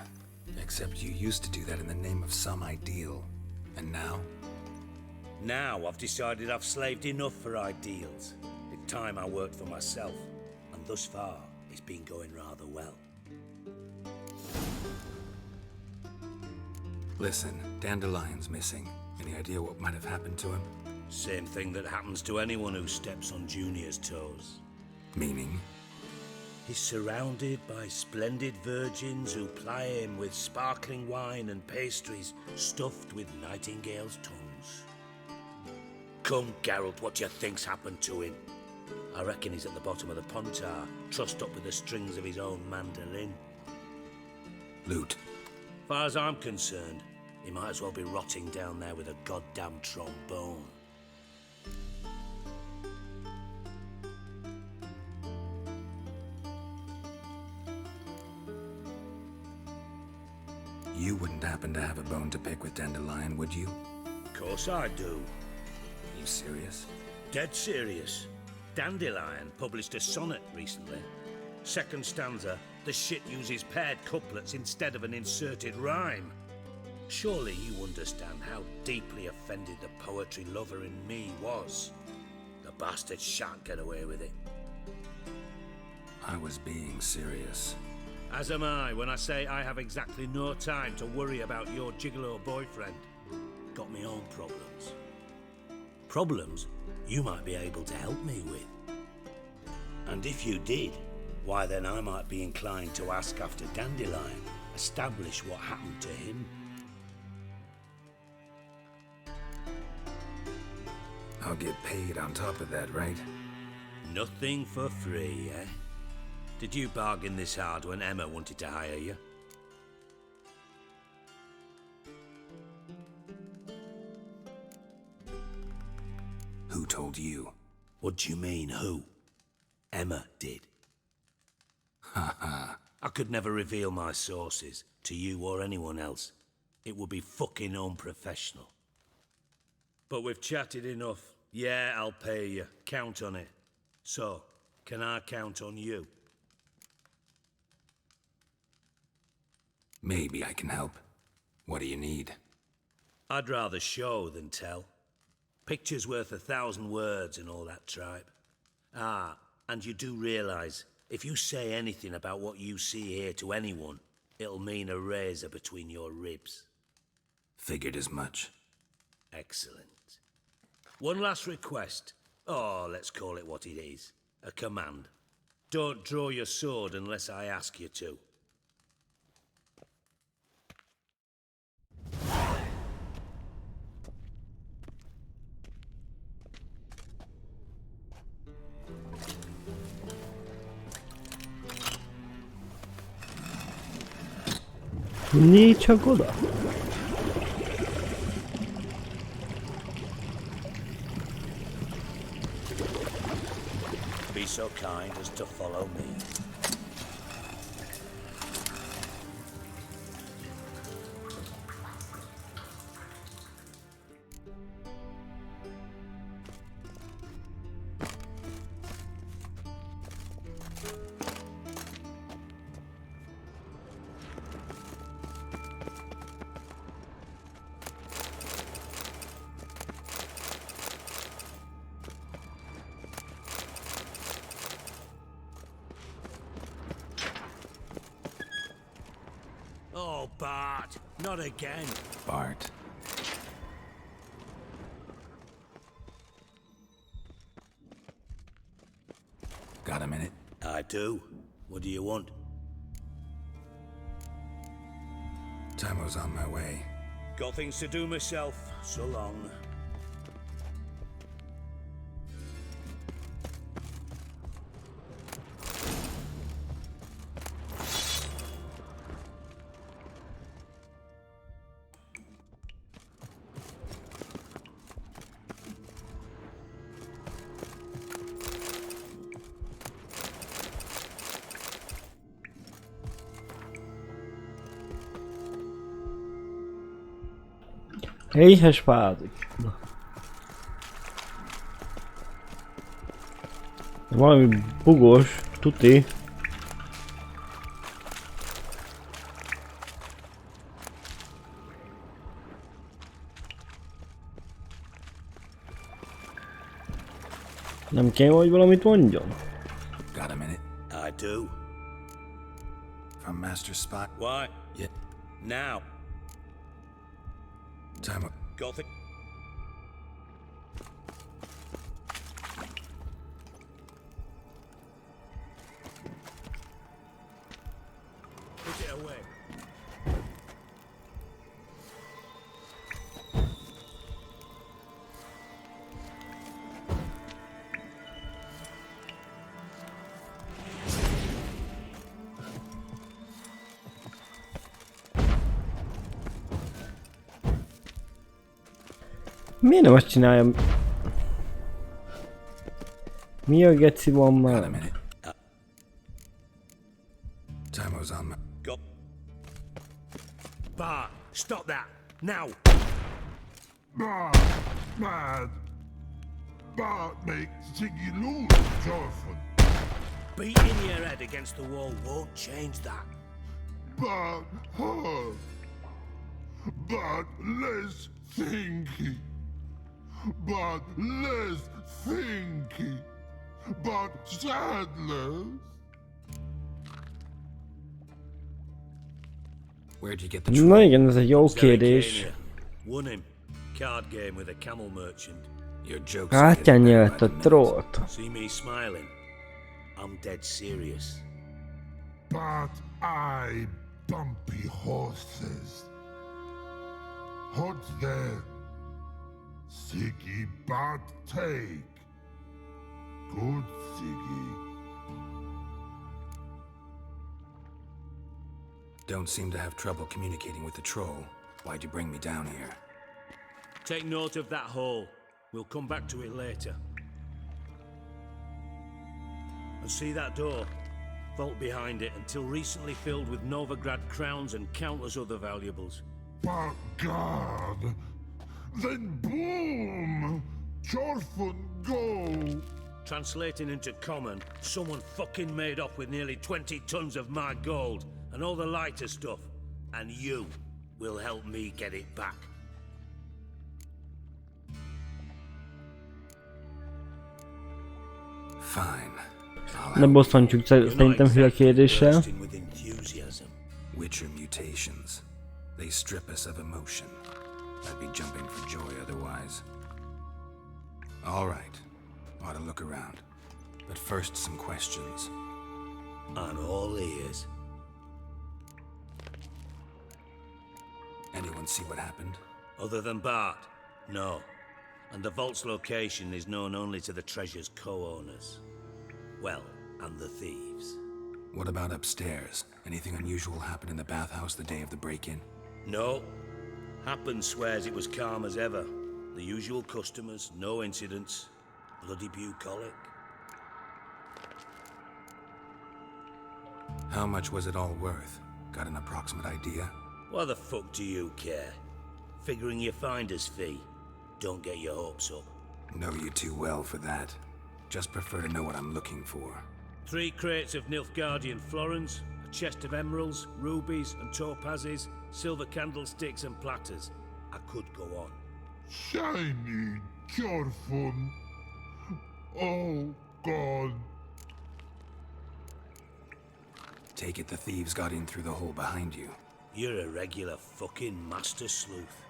except you used to do that in the name of some ideal. And now? Now I've decided I've slaved enough for ideals. It's time I worked for myself. And thus far, it's been going rather well. Listen, Dandelion's missing. Any idea what might have happened to him? Same thing that happens to anyone who steps on Junior's toes. Meaning? He's surrounded by splendid virgins who ply him with sparkling wine and pastries stuffed with nightingales' tongues. Come, Geralt, what do you think's happened to him? I reckon he's at the bottom of the Pontar, trussed up with the strings of his own mandolin. Loot. Far as I'm concerned, he might as well be rotting down there with a goddamn trombone. You wouldn't happen to have a bone to pick with Dandelion, would you? Of course I do. You serious? Dead serious. Dandelion published a sonnet recently. Second stanza, the shit uses paired couplets instead of an inserted rhyme. Surely you understand how deeply offended the poetry lover in me was. The bastard shan't get away with it. I was being serious. As am I when I say I have exactly no time to worry about your gigolo boyfriend. Got me own problems. Problems you might be able to help me with. And if you did, why then I might be inclined to ask after Dandelion, establish what happened to him. I'll get paid on top of that, right? Nothing for free, eh? Did you bargain this hard when Emma wanted to hire you? Who told you? What do you mean, who? Emma did. Ha ha. I could never reveal my sources to you or anyone else. It would be fucking unprofessional. But we've chatted enough. Yeah, I'll pay you. Count on it. So, can I count on you? Maybe I can help. What do you need? I'd rather show than tell. Picture's worth 1,000 words and all that tripe. Ah, and you do realise, if you say anything about what you see here to anyone, it'll mean a razor between your ribs. Figured as much. Excellent. One last request. Oh, let's call it what it is. A command. Don't draw your sword unless I ask you to. Nincs csak oda. Be so kind as to follow me. Oh, Bart, not again. Bart. Got a minute? I do. What do you want? Timo's on my way. Got things to do myself. So long. Éhes vázik. Valami bugos, tuti. Nem kell, hogy valamit mondjon? Got a minute? I do. From Master Spot? Why? Yeah. Now. Timo. Gothic. put it away. Miért nem azt csináljam? Mi a geci van már? Timer's on my... Go. Bart, stop that! Now! Mad! Bart makes Ziggy lose, Jorfin. Beating your head against the wall won't change that. Bart hurt. Bart less thinky. Bart less thinky. Bart sadless. Where'd you get the Na igen, ez egy jó kérdés. Won him. Card game with a camel merchant. Your jokes. Hátján nyert a trollt. See me smiling? I'm dead serious. But I bumpy horses. What's there? Siggy but take. Good Siggy. Don't seem to have trouble communicating with the troll. Why'd you bring me down here? Take note of that hole. We'll come back to it later. And see that door? Vault behind it, until recently filled with Novigrad crowns and countless other valuables. But God! Then boom! Jorfin go! Translating into common, someone fucking made off with nearly 20 tons of my gold and all the lighter stuff. And you will help me get it back. Fine. Ne bosszantjuk szerintem hülye kérdéssel. Witcher mutations. They strip us of emotion. I'd be jumping for joy otherwise. All right. Ought to look around. But first, some questions. I'm all ears. Anyone see what happened? Other than Bart? No. And the vault's location is known only to the treasure's co-owners. Well, and the thieves. What about upstairs? Anything unusual happen in the bathhouse the day of the break-in? No. Happen swears it was calm as ever. The usual customers, no incidents. Bloody bucolic. How much was it all worth? Got an approximate idea? Why the fuck do you care? Figuring your finder's fee. Don't get your hopes up. Know you too well for that. Just prefer to know what I'm looking for. 3 crates of Nilfgaardian florins, a chest of emeralds, rubies and topazes, silver candlesticks and platters. I could go on. Shiny Jorfin. Oh, God. Take it the thieves got in through the hole behind you. You're a regular fucking master sleuth.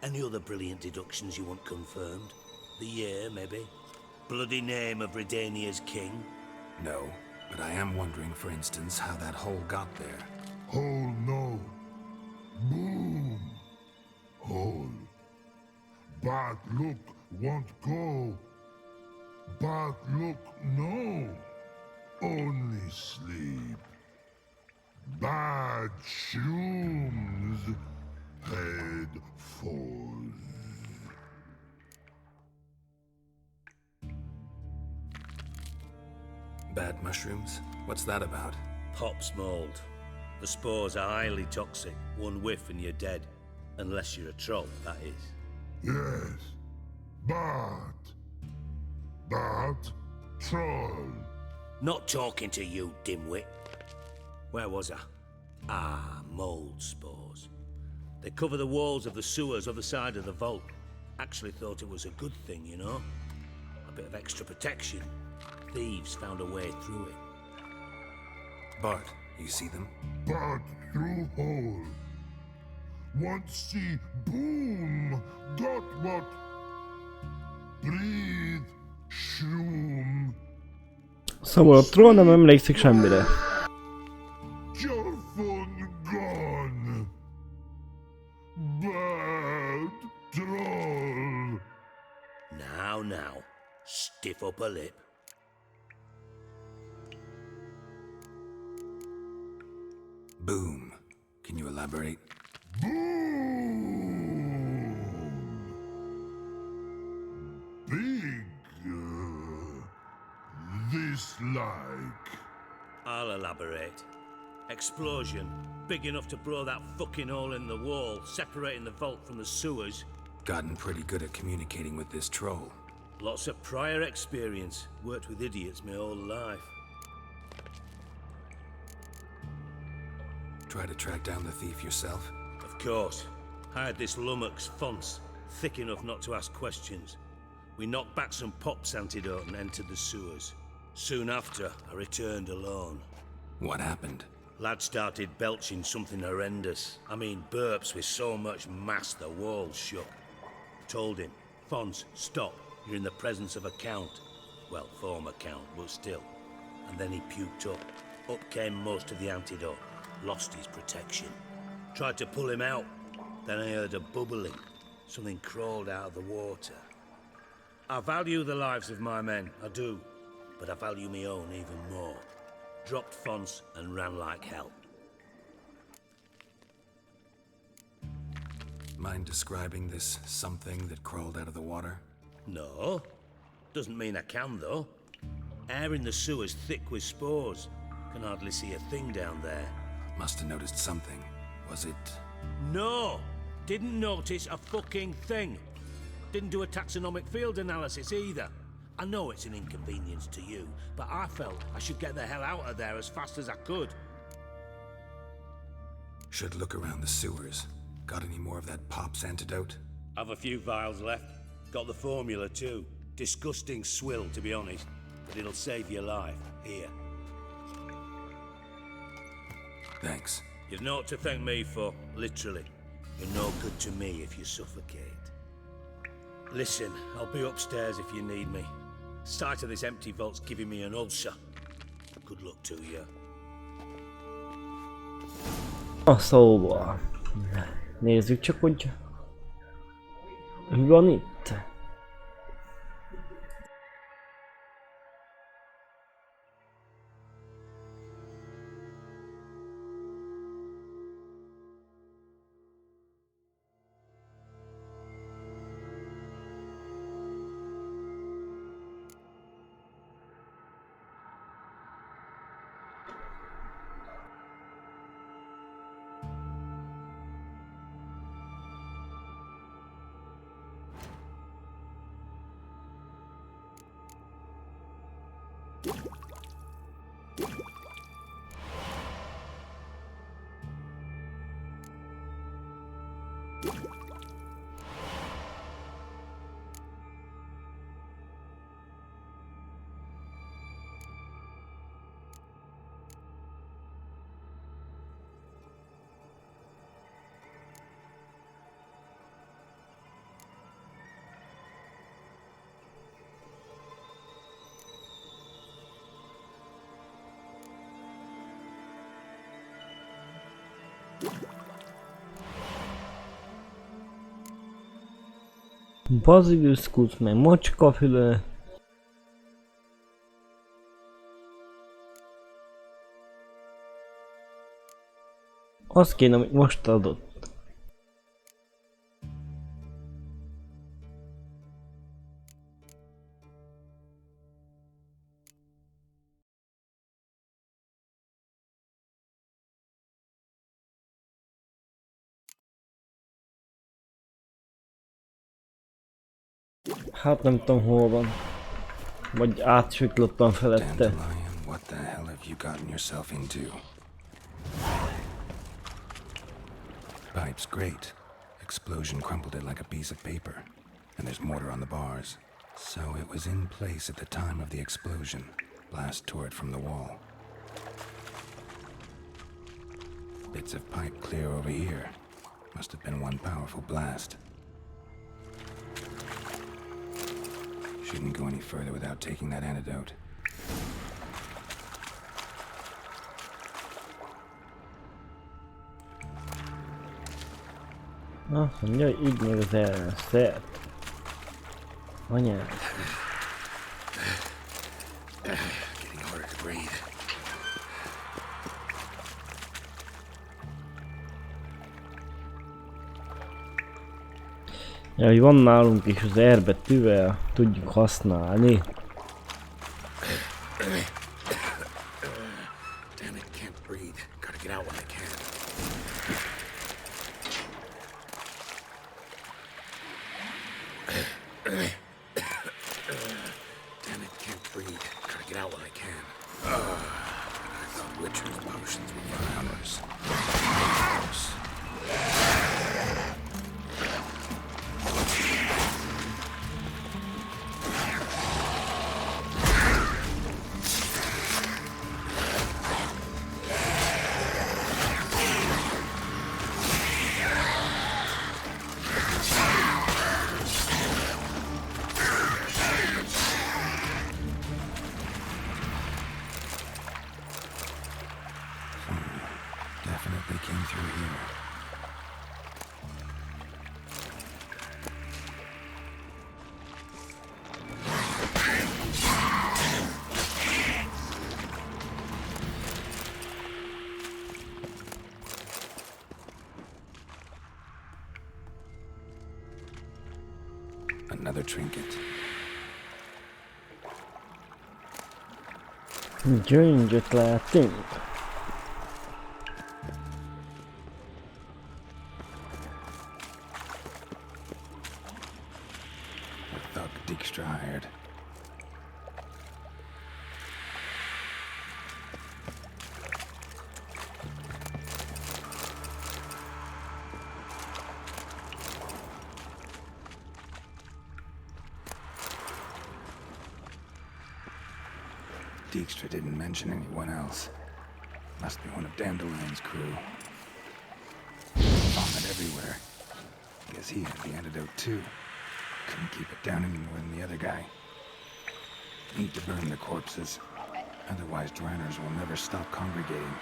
Any other brilliant deductions you want confirmed? The year, maybe? Bloody name of Redania's king? No, but I am wondering, for instance, how that hole got there. Hole no. Boom. Hole. But look won't go. But look no. Only sleep. Bad shrooms. Head falls. Bad mushrooms? What's that about? Pop's mold. The spores are highly toxic. One whiff and you're dead. Unless you're a troll, that is. Yes. But troll. Not talking to you, dimwit. Where was I? Ah, mold spores. They cover the walls of the sewers other side of the vault. Actually thought it was a good thing, you know? A bit of extra protection. Thieves found a way through it. Bart, you see them? Bart through hole. Want see boom. Got what? Breathe. Shroom. Szóval a troll nem emlékszik semmire. Jorfin. stiff upper lip. Boom. Can you elaborate? Big, this like. I'll elaborate. Explosion, big enough to blow that fucking hole in the wall, separating the vault from the sewers. Gotten pretty good at communicating with this troll. Lots of prior experience. Worked with idiots my whole life. Try to track down the thief yourself? Of course. Hired this lummox, Fonce, thick enough not to ask questions. We knocked back some Pop's antidote and entered the sewers. Soon after, I returned alone. What happened? Lad started belching something horrendous. I mean, burps with so much mass the walls shook. Told him, Fonce, stop. You're in the presence of a count. Well, former count, but still. And then he puked up. Up came most of the antidote. Lost his protection. Tried to pull him out. Then I heard a bubbling. Something crawled out of the water. I value the lives of my men, I do. But I value my own even more. Dropped Fonce and ran like hell. Mind describing this something that crawled out of the water? No. Doesn't mean I can, though. Air in the sewer's thick with spores. Can hardly see a thing down there. Must have noticed something. Was it... No! Didn't notice a fucking thing. Didn't do a taxonomic field analysis either. I know it's an inconvenience to you, but I felt I should get the hell out of there as fast as I could. Should look around the sewers. Got any more of that Pop's antidote? I've a few vials left. Got the formula too. Disgusting swill, to be honest. But it'll save your life. Here. Thanks. You've naught to thank me for, literally. You're no good to me if you suffocate. Listen, I'll be upstairs if you need me. Sight of this empty vault's giving me an ulcer. Good luck to you. Szóval... Nézzük csak, hogy... Mi van itt? Baziliszkusz, meg macskafülő. Az kéne, amit most adott. Hát nem tudom hol van. Vagy átsüklottam felette. Dandelion, what the hell have you gotten yourself into? Pipe's great. Explosion crumpled it like a piece of paper. And there's mortar on the bars. So it was in place at the time of the explosion. Blast tore it from the wall. Bits of pipe clear over here. Must have been one powerful blast. Shouldn't go any further without taking that antidote. Azt mondja, hogy így meg az ellenszert. Anyád. Ja, hogy van nálunk is az R betűvel, tudjuk használni. Damn it, can't breathe. Gotta get out when I can. Damn it, can't breathe. Gotta get out when I can. I thought Witcher's potions were for ours. Definitely came through here. Another trinket. Gyöngyöt látunk. Thug Dijkstra hired. Dijkstra didn't mention anyone else. Must be one of Dandelion's crew. Vomit everywhere. Guess he had the antidote too. Couldn't keep it down any more than the other guy. Need to burn the corpses. Otherwise, Dranners will never stop congregating.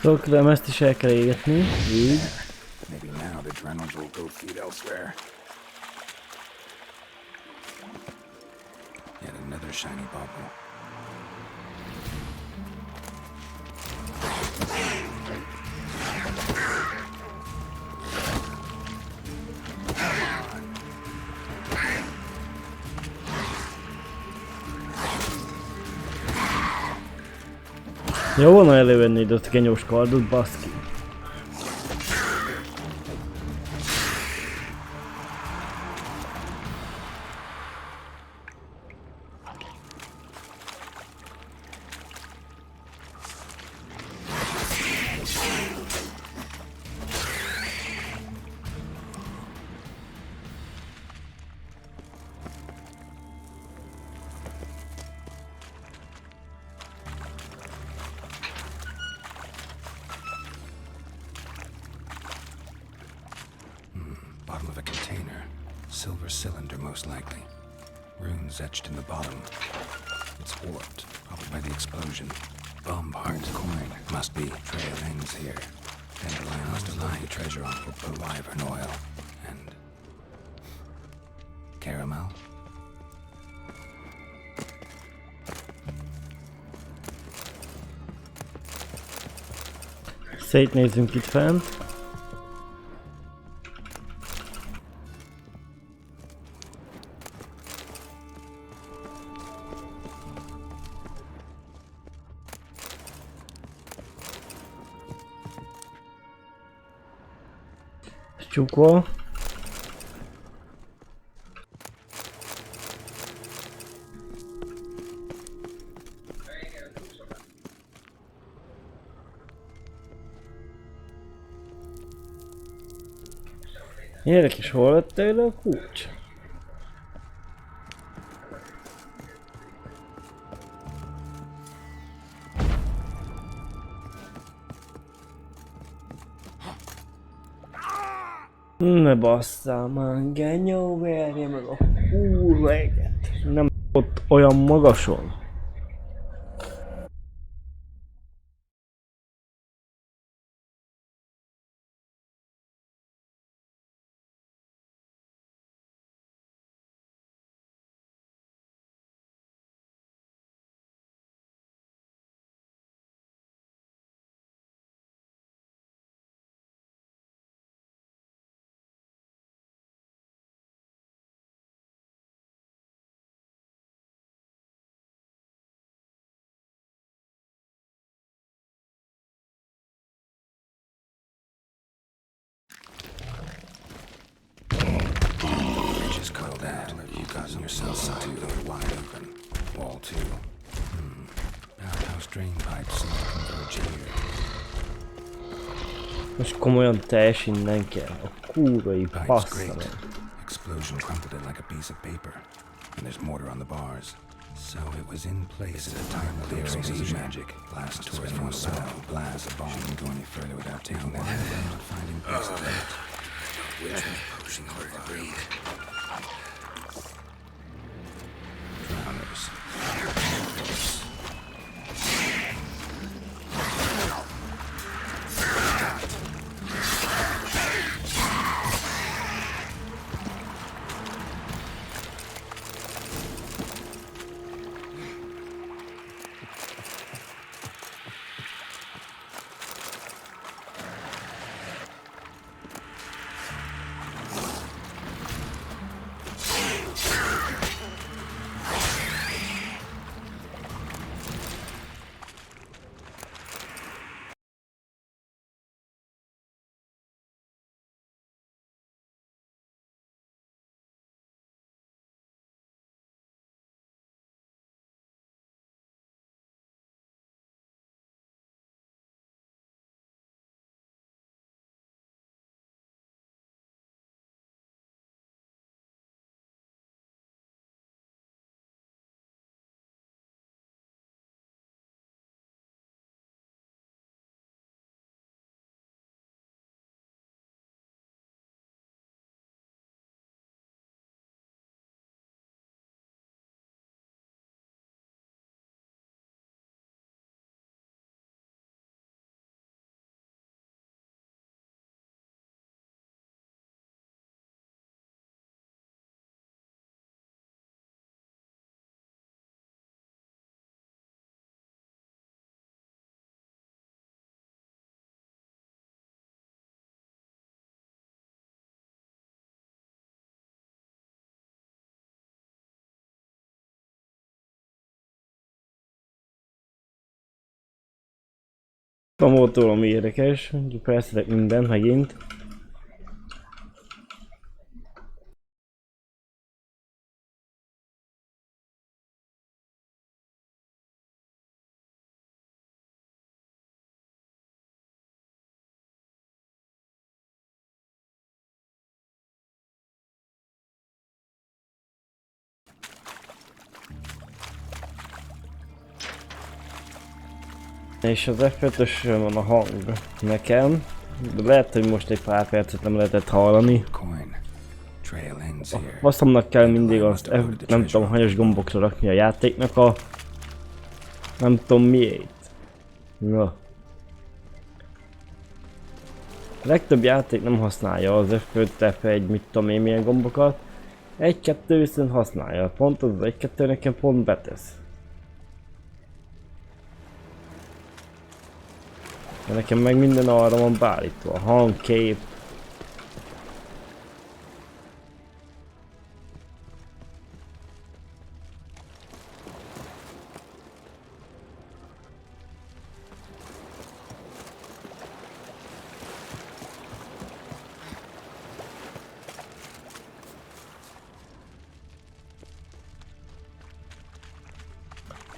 Szóval ezt is el kell égetni. Így. Maybe now the Dranners will go feed elsewhere. Yet another shiny bauble. Jó volna elővenni ide azt a genyós kardot, baszki. Bottom of a container. Silver cylinder, most likely. Runes etched in the bottom. It's warped, probably by the explosion. Bombard's coin. Must be. Trail ends here. Dandelion must have lying treasure on for wyvern oil. And... caramel? Szétnézzünk itt fent. Csukva. Érdekes, hol lett tőle a kulcs? Ne basszál már, genyó, verje meg a kurva eget. Nem ott olyan magason. gotten yourself into wide open. Wall 2. Outhouse drain pipes seem to converge here. Most komolyan teljes innen kell. A kúrai bassza meg. Explosion crumpled it like a piece of paper. And there's mortar on the bars. So it was in place at a time of the explosion. Magic. Blast towards one side. Blast a bomb. Shouldn't go any further without taking that head down and finding pieces of it. Which potion harder to breathe. Drowners. Nem volt valami érdekes, felszedek mindent megint. És az F5-ösön van a hang nekem, de lehet, hogy most egy pár percet nem lehetett hallani. A faszomnak kell mindig azt nem tudom hanyas gombokra rakni a játéknak a... nem tudom miért. Na. A legtöbb játék nem használja az F5, F1, mit tudom én milyen gombokat. 1-2 viszont használja, pont az 1-2 nekem pont betesz. De nekem meg minden arra van beállítva, hang, kép.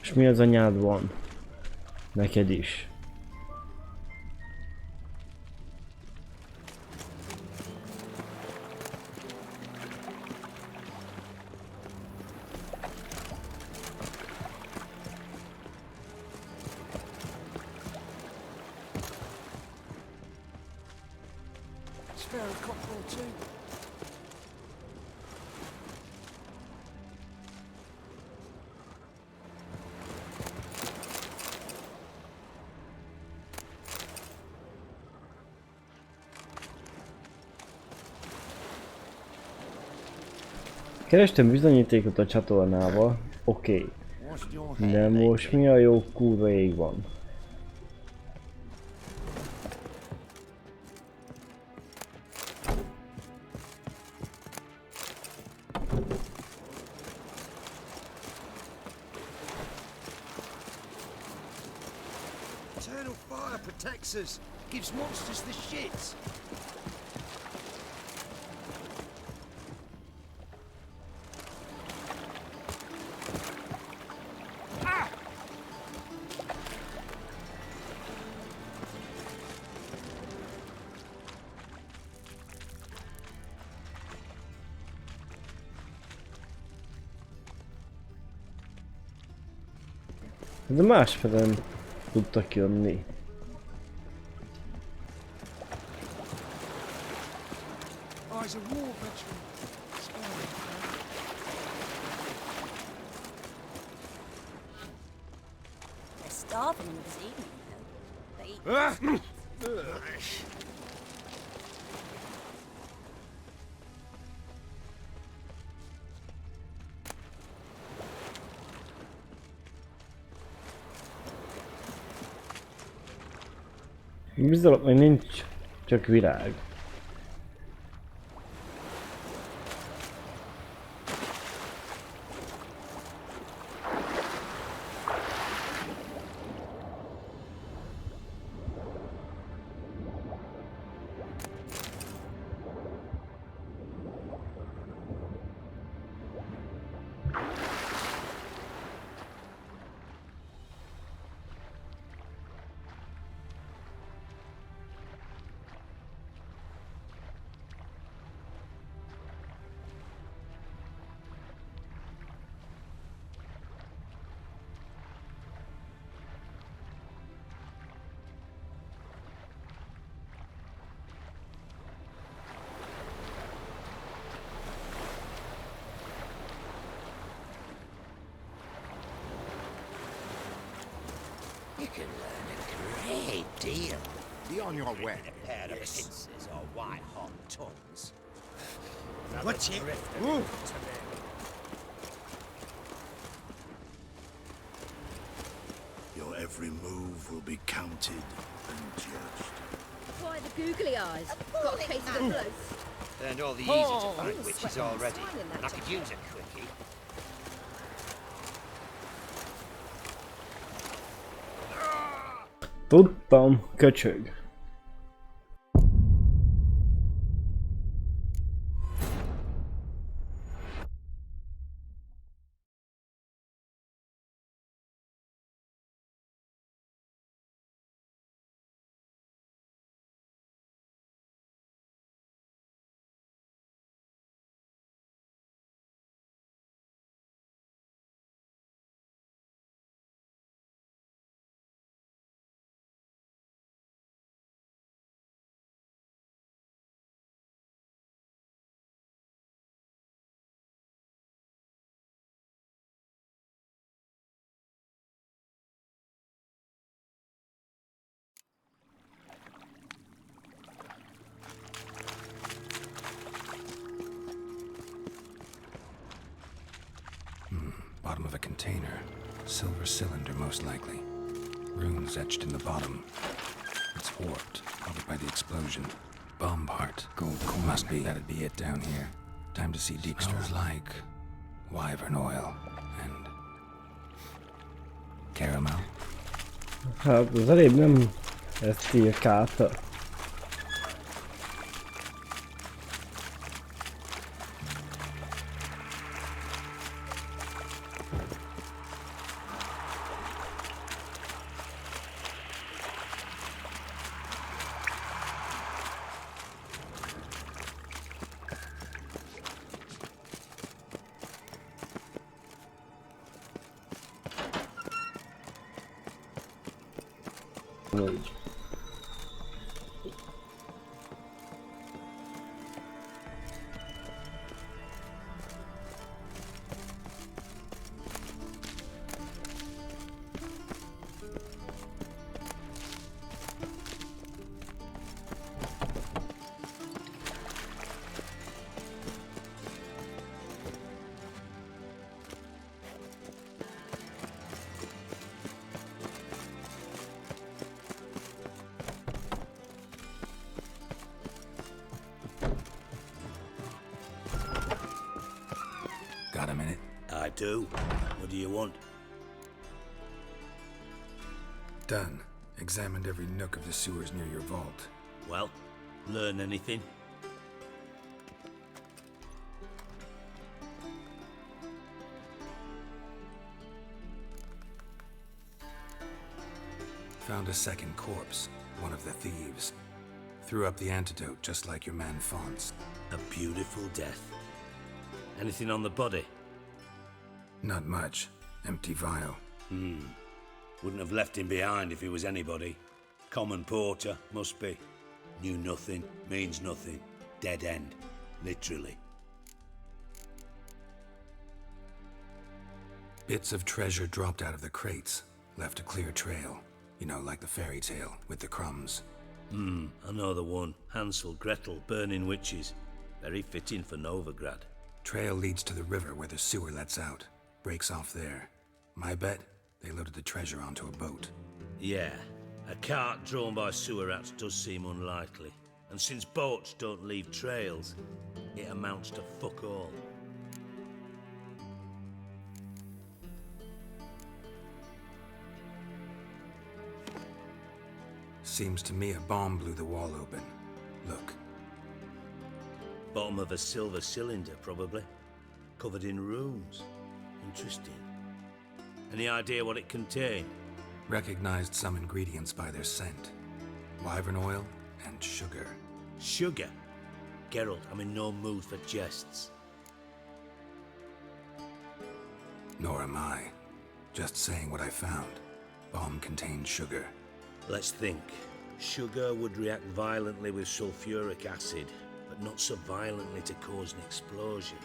És mi az anyád van? Neked is. Kerestem bizonyítékot a csatornával, oké. De most mi a jó kurva ég van? Eternal fire protects us, gives monsters the shits. De másfelén tudtak jönni. He's a war veteran. They're starving him this evening, though. They eat. Bizalok még nincs, csak virág. You can learn a great deal. Be on your way. A pair of pincers or white-hot tongues. What's it? Your every move will be counted and judged. Why the googly eyes? Got a case of the blues. Learned all the easy-to-find witches already, and I could use a quickie. Tudtam, köcsög. Bottom of a container. Silver cylinder, most likely. Runes etched in the bottom. It's warped, probably by the explosion. Bomb part. Gold coin. Must be. That'd be it down here. Time to see Deepster. Smells like wyvern oil and caramel. Hát az előbb nem ezt cirkálta. Got a minute? I do. What do you want? Done. Examined every nook of the sewers near your vault. Well, learn anything? Found a second corpse. One of the thieves. Threw up the antidote just like your man Fonz. A beautiful death. Anything on the body? Not much. Empty vial. Wouldn't have left him behind if he was anybody. Common porter, must be. Knew nothing, means nothing. Dead end, literally. Bits of treasure dropped out of the crates, left a clear trail. You know, like the fairy tale, with the crumbs. I know the one. Hansel, Gretel, burning witches. Very fitting for Novigrad. Trail leads to the river where the sewer lets out. Breaks off there. My bet, they loaded the treasure onto a boat. Yeah, a cart drawn by sewer rats does seem unlikely. And since boats don't leave trails, it amounts to fuck all. Seems to me a bomb blew the wall open. Look. Bottom of a silver cylinder, probably. Covered in runes. Interesting. Any idea what it contained? Recognized some ingredients by their scent. Wyvern oil and sugar. Sugar? Geralt, I'm in no mood for jests. Nor am I. Just saying what I found. Bomb contained sugar. Let's think. Sugar would react violently with sulfuric acid, but not so violently to cause an explosion.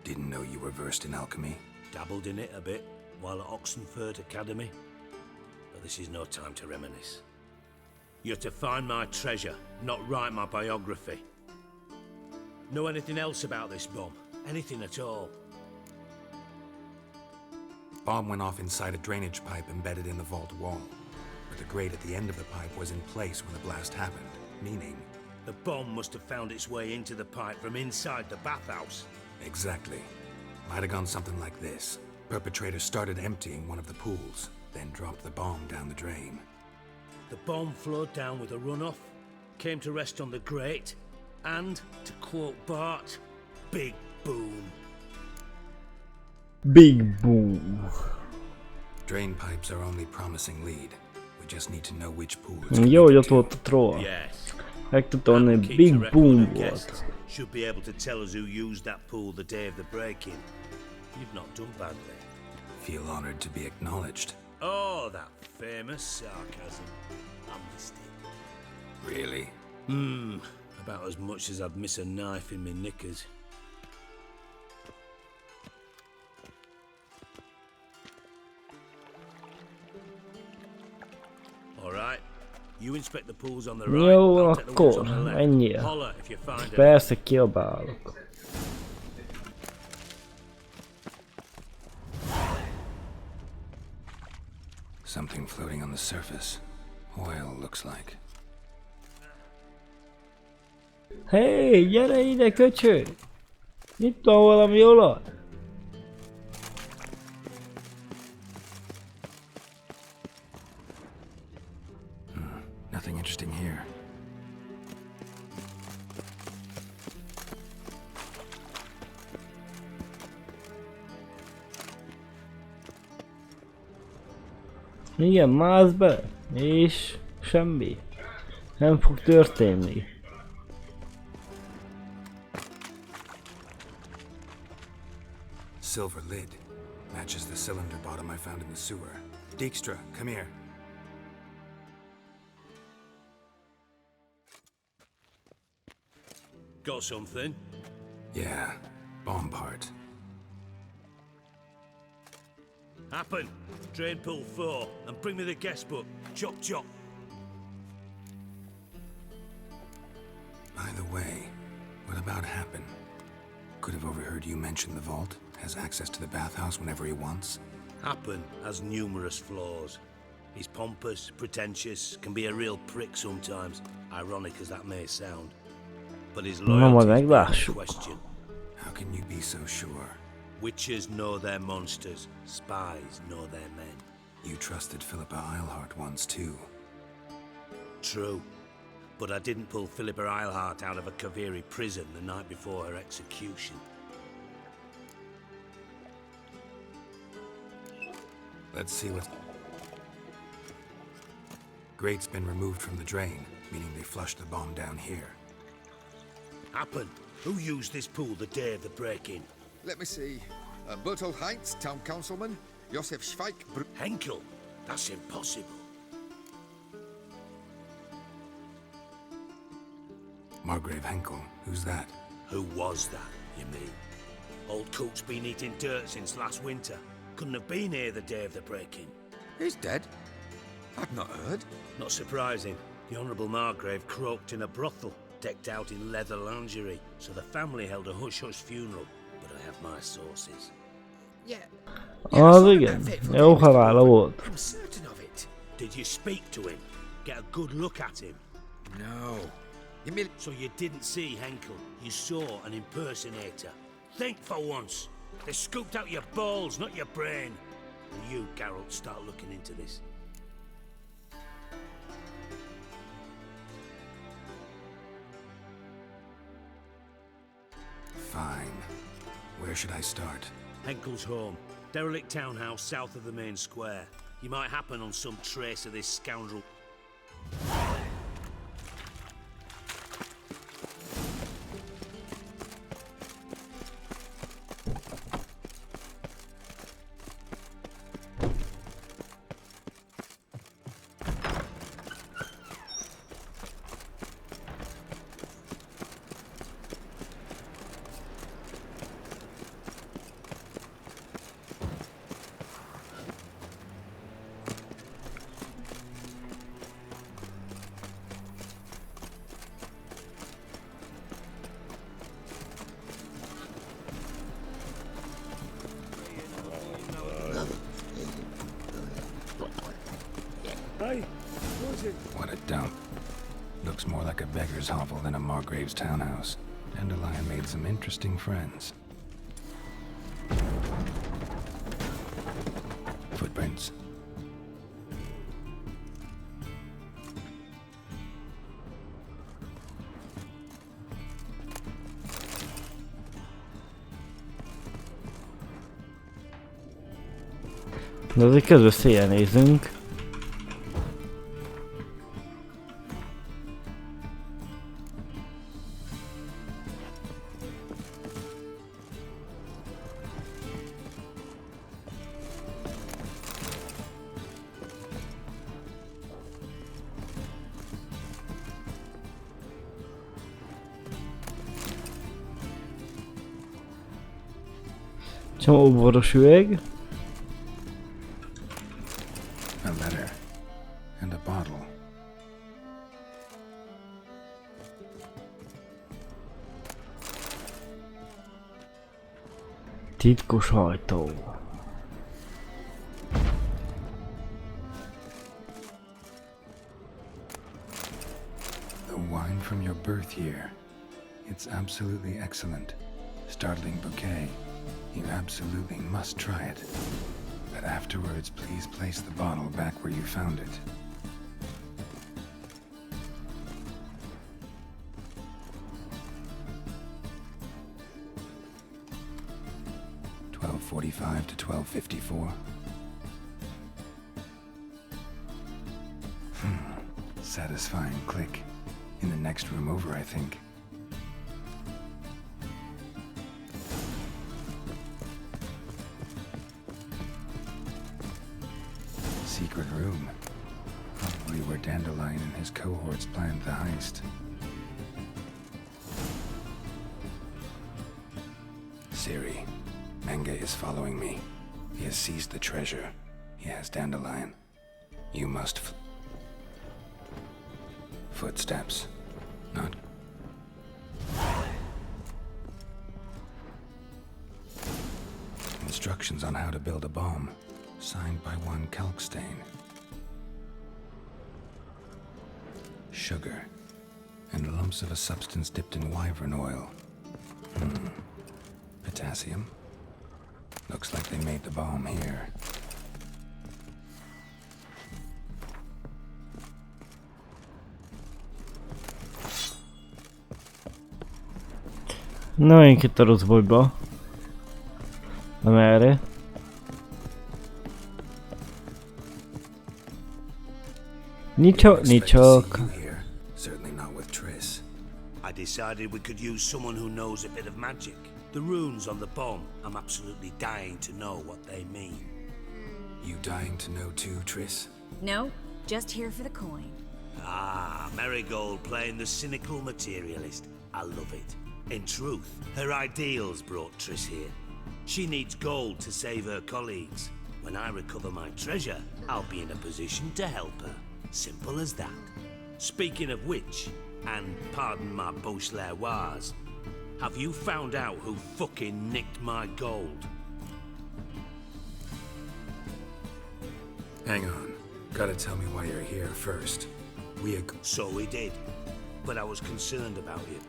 Didn't know you were versed in alchemy. Dabbled in it a bit while at Oxenford Academy. But this is no time to reminisce. You're to find my treasure, not write my biography. Know anything else about this bomb? Anything at all? Bomb went off inside a drainage pipe embedded in the vault wall. But the grate at the end of the pipe was in place when the blast happened, meaning... The bomb must have found its way into the pipe from inside the bathhouse. Exactly. Might have gone something like this. Perpetrator started emptying one of the pools, then dropped the bomb down the drain. The bomb flowed down with a runoff, came to rest on the grate, and, to quote Bart, big boom. Big boom. Drain pipes are only promising lead. We just need to know which pool. Jó, hogy ott volt a troll. Meg tudtam, hogy Big Boom volt. Should be able to tell us who used that pool the day of the break-in. You've not done badly. Feel honored to be acknowledged. Oh, that famous sarcasm. I missed it. Really? About as much as I'd miss a knife in my knickers. Alright. You inspect the pools on the right. Jó, akkor ennyi. Persze kiabálok. Something floating on the surface. Oil looks like. Hey, gyere ide, köcsög! Itt van valami olaj? Nothing interesting here. Igen, mász be, és semmi. Nem fog történni. Silver lid. Matches the cylinder bottom I found in the sewer. Dijkstra, come here. Got something? Yeah, bomb part. Happen. Drain pool 4 and bring me the guest book. Chop chop. By the way, what about Happen? Could have overheard you mention the vault. Has access to the bathhouse whenever he wants. Happen has numerous flaws. He's pompous, pretentious, can be a real prick sometimes, ironic as that may sound. But his loyalty is beyond question. How can you be so sure? Witches know their monsters, spies know their men. You trusted Philippa Eilhart once too. True. But I didn't pull Philippa Eilhart out of a Kaviri prison the night before her execution. Let's see what... Grate's been removed from the drain, meaning they flushed the bomb down here. Happen. Who used this pool the day of the break-in? Let me see. Bertel Heinz, town councilman. Josef Schweik... Henkel. That's impossible. Margrave Henkel, who's that? Who was that, you mean? Old Coot's been eating dirt since last winter. Couldn't have been here the day of the break-in. He's dead? I'd not heard. Not surprising. The Honourable Margrave croaked in a brothel, decked out in leather lingerie, so the family held a hush-hush funeral. But I have my sources. Yeah. Az igen, jó halála volt. I'm certain of it. Did you speak to him? Get a good look at him? No. You mean... So you didn't see Henkel, you saw an impersonator. Think for once. They scooped out your balls, not your brain. And you, Geralt, start looking into this. Fine. Where should I start? Henkel's home. Derelict townhouse south of the main square. You might happen on some trace of this scoundrel. What a dump. Looks more like a beggar's hovel than a Margrave's townhouse. Dandelion made some interesting friends. Footprints. De azért közben széjjel nézünk. Csomó boros üveg. A letter. And a bottle. Titkos ajtó. The wine from your birth year. It's absolutely excellent. Startling bouquet. You absolutely must try it. But afterwards, please place the bottle back where you found it. $12.45 to $12.54. Satisfying click. In the next room over, I think. Secret room. Probably where Dandelion and his cohorts planned the heist. Ciri, Menge is following me. He has seized the treasure. He has Dandelion. You must footsteps. Not... Instructions on how to build a bomb. Signed by one Kalkstain. Sugar. And lumps of a substance dipped in wyvern oil. Potassium. Looks like they made the bomb here. Na, én itt a rosszbolyba. Nem erre. Nichok. Certainly not with Triss. I decided we could use someone who knows a bit of magic. The runes on the bomb, I'm absolutely dying to know what they mean. You dying to know too, Triss? No, just here for the coin. Ah, Marigold playing the cynical materialist. I love it. In truth, her ideals brought Triss here. She needs gold to save her colleagues. When I recover my treasure, I'll be in a position to help her. Simple as that. Speaking of which, and pardon my Beauclervoise, have you found out who fucking nicked my gold? Hang on. Gotta tell me why you're here first. So we did. But I was concerned about you.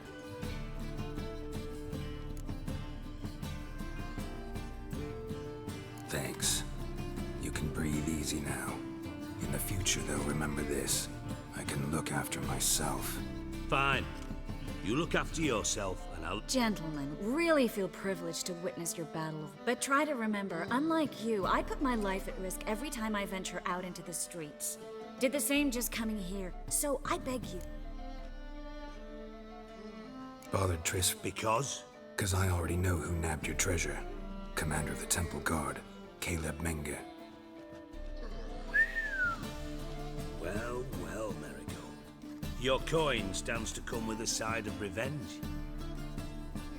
Thanks. You can breathe easy now. In the future, though, remember this. I can look after myself. Fine. You look after yourself, and I'll... Gentlemen, really feel privileged to witness your battle. But try to remember, unlike you, I put my life at risk every time I venture out into the streets. Did the same just coming here. So I beg you. Bothered Triss. Because? 'Cause I already know who nabbed your treasure. Commander of the Temple Guard, Caleb Menge. Well, well, Marigold. Your coin stands to come with a side of revenge.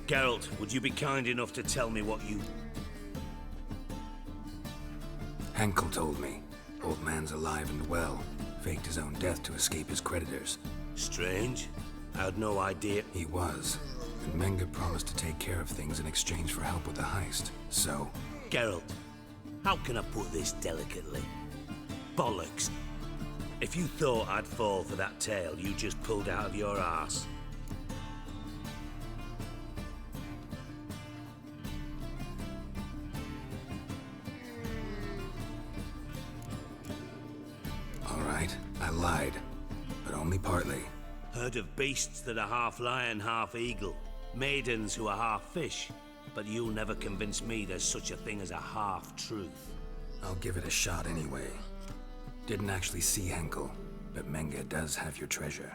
Geralt, would you be kind enough to tell me what you... Henkel told me. Old man's alive and well. Faked his own death to escape his creditors. Strange. I had no idea. He was. And Menge promised to take care of things in exchange for help with the heist. So... Geralt, how can I put this delicately? Bollocks. If you thought I'd fall for that tale you just pulled out of your arse. All right, I lied. But only partly. Heard of beasts that are half lion, half eagle. Maidens who are half fish. But you'll never convince me there's such a thing as a half-truth. I'll give it a shot anyway. Didn't actually see Henkel, but Menge does have your treasure.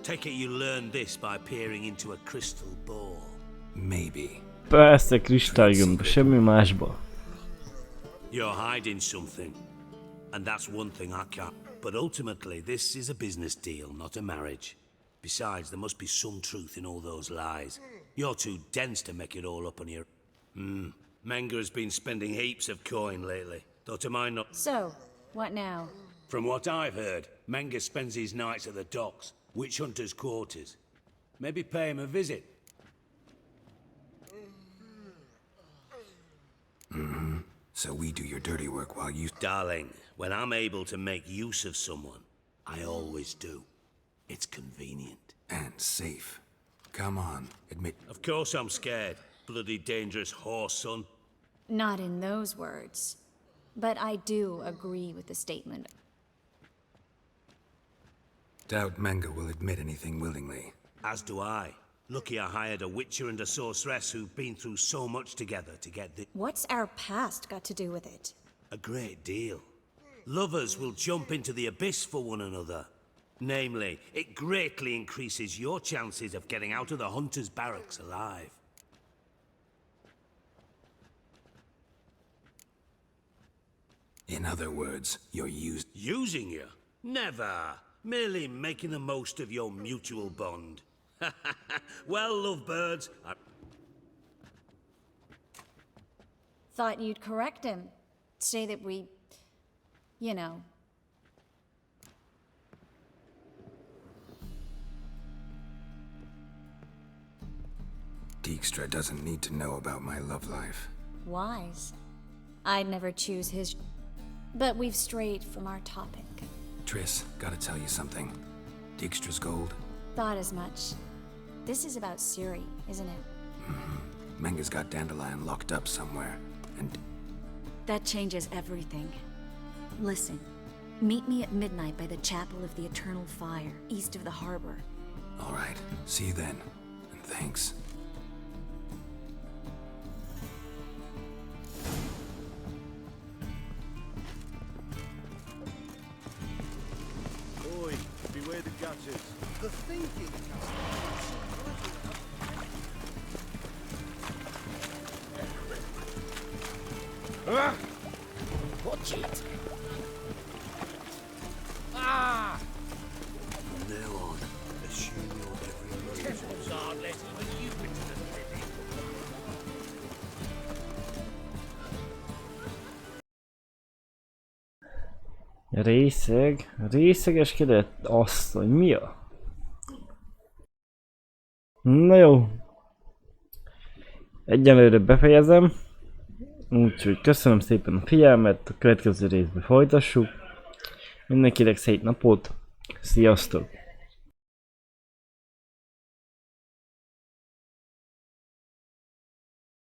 Take it you learned this by peering into a crystal ball. Maybe. Persze kristályomba, semmi másba. You're hiding something. And that's one thing I can't. But ultimately, this is a business deal, not a marriage. Besides, there must be some truth in all those lies. You're too dense to make it all up on your... Menge has been spending heaps of coin lately. Though to my not... So, what now? From what I've heard, Menge spends his nights at the docks, witch hunters' quarters. Maybe pay him a visit. So we do your dirty work while you... Darling, when I'm able to make use of someone, I always do. It's convenient. And safe. Come on, admit... Of course I'm scared. Bloody dangerous whore, son. Not in those words. But I do agree with the statement. Doubt Menge will admit anything willingly. As do I. Lucky I hired a witcher and a sorceress who've been through so much together to get this. What's our past got to do with it? A great deal. Lovers will jump into the abyss for one another. Namely, it greatly increases your chances of getting out of the hunter's barracks alive. In other words, you're Using you? Never. Merely making the most of your mutual bond. Well, lovebirds, Thought you'd correct him. Say that we... you know... Dijkstra doesn't need to know about my love life. wise. I'd never choose his... But we've strayed from our topic. Triss, gotta tell you something. Dijkstra's gold? Thought as much. This is about Ciri, isn't it? Menge's got Dandelion locked up somewhere, and... That changes everything. Listen, meet me at midnight by the Chapel of the Eternal Fire, east of the harbor. All right, see you then, and thanks. Oi, beware the gutters. The thinking What Shit! Ah! From now on, assume your every move. Temples aren't letting even you into the city. Részeg? Részegeskedett? Azt, hogy mi a? Na jó. Egyelőre befejezem. Úgyhogy köszönöm szépen a figyelmet, a következő részben folytassuk. Mindenkinek szép napot, sziasztok!